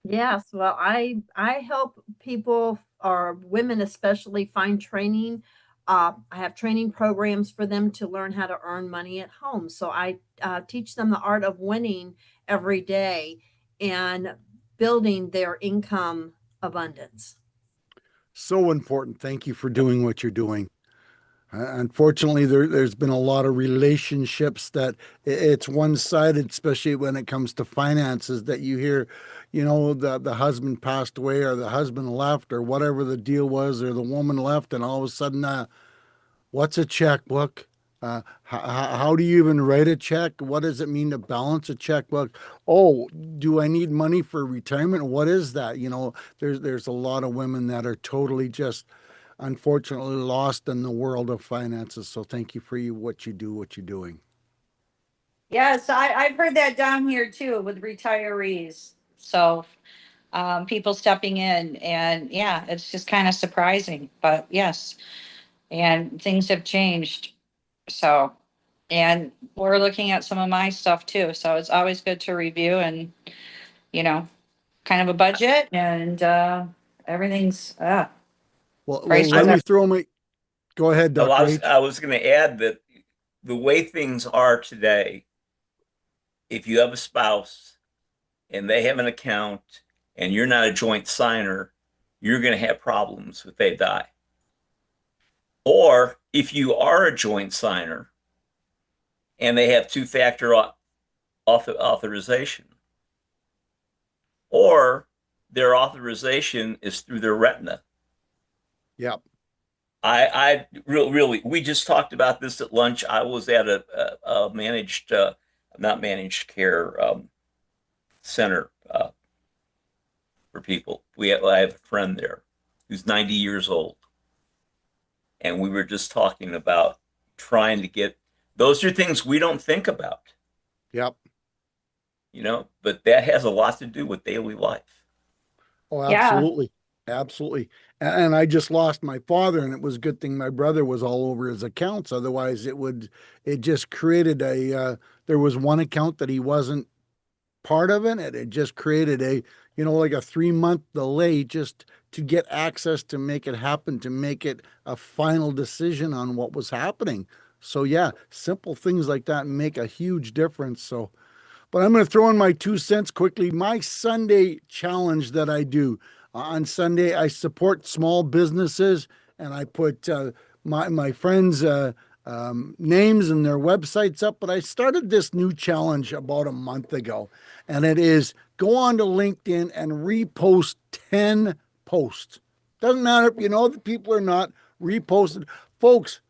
Yes, well, I help people or women especially find training. I have training programs for them to learn how to earn money at home. So I teach them the art of winning every day and building their income abundance. So important. Thank you for doing what you're doing. Unfortunately, there's been a lot of relationships that it's one-sided, especially when it comes to finances, that you hear, you know, the husband passed away or the husband left or whatever the deal was, or the woman left, and all of a sudden, what's a checkbook? How do you even write a check? What does it mean to balance a checkbook? Oh, do I need money for retirement? What is that? You know, there's a lot of women that are totally just unfortunately lost in the world of finances. So thank you for what you do, what you're doing. Yes, I've heard that down here too with retirees. So people stepping in, and yeah, it's just kind of surprising, but yes, and things have changed. So, and we're looking at some of my stuff too. So it's always good to review and, you know, kind of a budget and everything's Well, prices let are. me throw my. Go ahead, Well, Dr. H. I was going to add that the way things are today, if you have a spouse and they have an account and you're not a joint signer, you're going to have problems if they die. Or if you are a joint signer and they have two-factor authorization, or their authorization is through their retina. Yep. I really, we just talked about this at lunch. I was at a managed, not managed care center for people. I have a friend there who's 90 years old. And we were just talking about trying to get, those are things we don't think about. Yep. You know, but that has a lot to do with daily life. Oh, Yeah. absolutely. Absolutely. And I just lost my father, and it was a good thing my brother was all over his accounts. Otherwise, it just created there was one account that he wasn't part of it. It just created like a 3-month delay just to get access to make it happen, to make it a final decision on what was happening. So yeah, simple things like that make a huge difference. So, but I'm going to throw in my 2 cents quickly. My Sunday challenge that I do on Sunday, I support small businesses, and I put my friends' names and their websites up. But I started this new challenge about a month ago, and it is go on to LinkedIn and repost 10 posts. Doesn't matter if you know the people or not, reposted. Folks,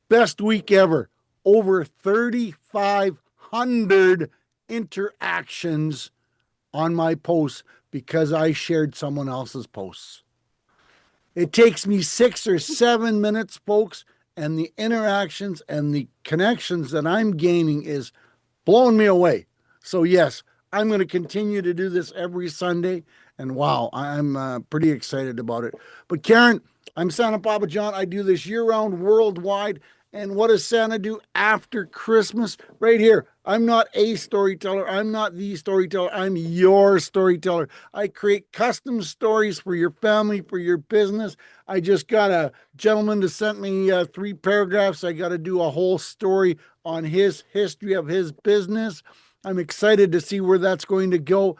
best week ever. Over 3,500 interactions on my posts because I shared someone else's posts. It takes me 6 or 7 minutes, folks, and the interactions and the connections that I'm gaining is blowing me away. So yes, I'm going to continue to do this every Sunday, and wow, I'm pretty excited about it. But Karen, I'm Santa Papa John. I do this year-round worldwide. And what does Santa do after Christmas? Right here. I'm not a storyteller. I'm not the storyteller. I'm your storyteller. I create custom stories for your family, for your business. I just got a gentleman to send me 3 paragraphs. I got to do a whole story on his history of his business. I'm excited to see where that's going to go.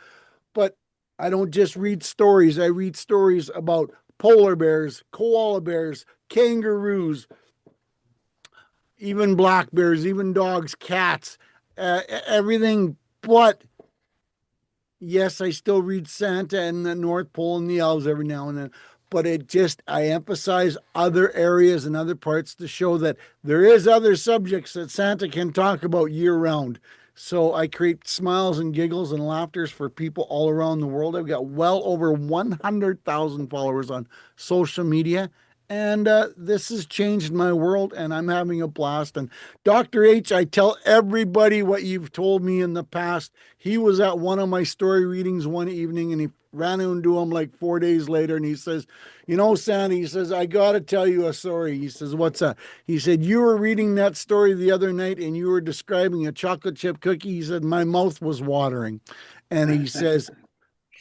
But I don't just read stories. I read stories about polar bears, koala bears, kangaroos, even black bears, even dogs, cats, everything. But yes, I still read Santa and the North Pole and the elves every now and then. But I emphasize other areas and other parts to show that there is other subjects that Santa can talk about year round. So I create smiles and giggles and laughters for people all around the world. I've got well over 100,000 followers on social media. And this has changed my world, and I'm having a blast. And Dr. H, I tell everybody what you've told me in the past. He was at one of my story readings one evening, and he ran into him like 4 days later, and he says, "You know, Sandy," he says, "I got to tell you a story." He says, "What's that?" He said, "You were reading that story the other night, and you were describing a chocolate chip cookie." He said, "My mouth was watering." And he says,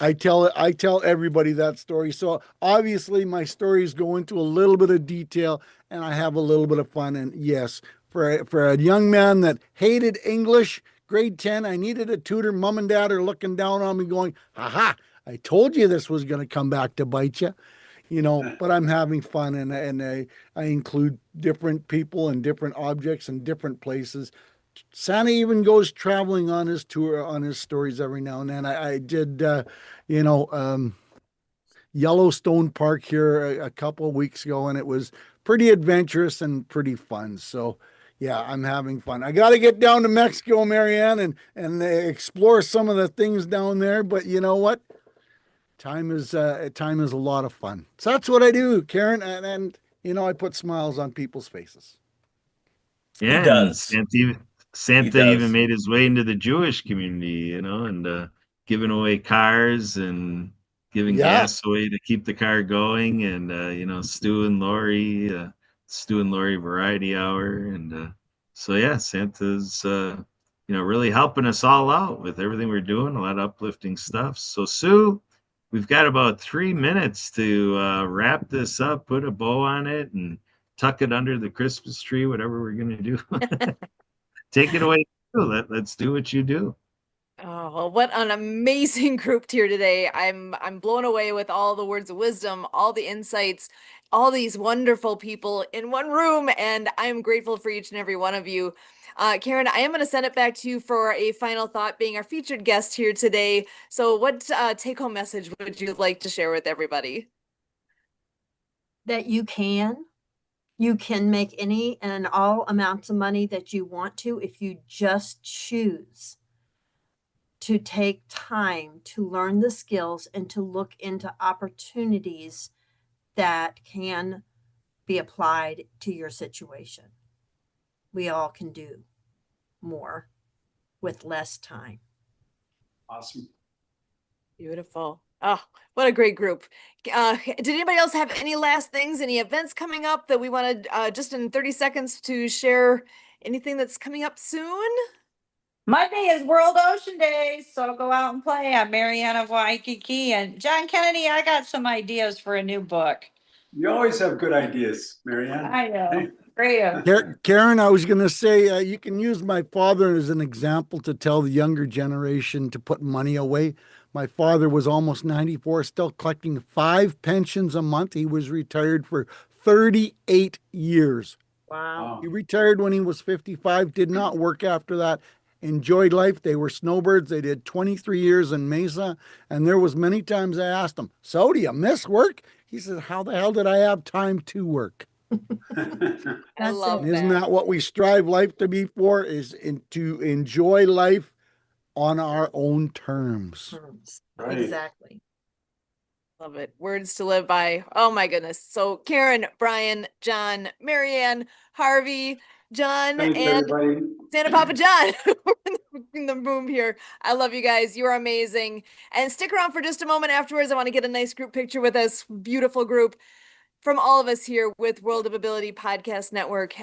I tell everybody that story. So obviously my stories go into a little bit of detail and I have a little bit of fun. And yes, for a young man that hated English, grade 10, I needed a tutor. Mom and dad are looking down on me going, "Haha, I told you this was going to come back to bite you." But I'm having fun, and I include different people and different objects and different places. Santa even goes traveling on his tour, on his stories every now and then. I did, you know, Yellowstone Park here a couple of weeks ago, and it was pretty adventurous and pretty fun. So, yeah, I'm having fun. I got to get down to Mexico, Marianne, and explore some of the things down there. But you know what? Time is a lot of fun. So that's what I do, Karen, and I put smiles on people's faces. Yeah, and does. Santa even does. made his way into the Jewish community, and giving away cars and giving Yeah. gas away to keep the car going, and Stu and Lori Variety Hour, and so yeah, Santa's really helping us all out with everything we're doing, a lot of uplifting stuff. So Sue, we've got about 3 minutes to wrap this up, put a bow on it, and tuck it under the Christmas tree, whatever we're gonna do. Take it away. Let's do what you do. Oh, well, what an amazing group here today. I'm blown away with all the words of wisdom, all the insights, all these wonderful people in one room, and I'm grateful for each and every one of you. Karen, I am going to send it back to you for a final thought, being our featured guest here today. So what take-home message would you like to share with everybody? That you can make any and all amounts of money that you want to if you just choose to take time to learn the skills and to look into opportunities that can be applied to your situation. We all can do more with less time. Awesome. Beautiful. Oh, what a great group. Did anybody else have any last things, any events coming up that we wanted just in 30 seconds to share anything that's coming up soon? Monday is World Ocean Day, so go out and play. I'm Marianne of Waikiki. And John Kennedy, I got some ideas for a new book. You always have good ideas, Marianne. I know. Hey. Great. Karen, I was going to say you can use my father as an example to tell the younger generation to put money away. My father was almost 94, still collecting 5 pensions a month. He was retired for 38 years. Wow. He retired when he was 55, did not work after that, enjoyed life. They were snowbirds. They did 23 years in Mesa. And there was many times I asked him, "So do you miss work?" He said, "How the hell did I have time to work?" I love Isn't that. that what we strive life to be for? To enjoy life on our own terms. Right. Exactly. Love it. Words to live by. Oh my goodness. So Karen, Brian, John, Marianne, Harvey, John, Thanks, and everybody. Santa Papa John in the room here. I love you guys. You are amazing. And stick around for just a moment afterwards. I want to get a nice group picture with us. Beautiful group from all of us here with World of Ability Podcast Network.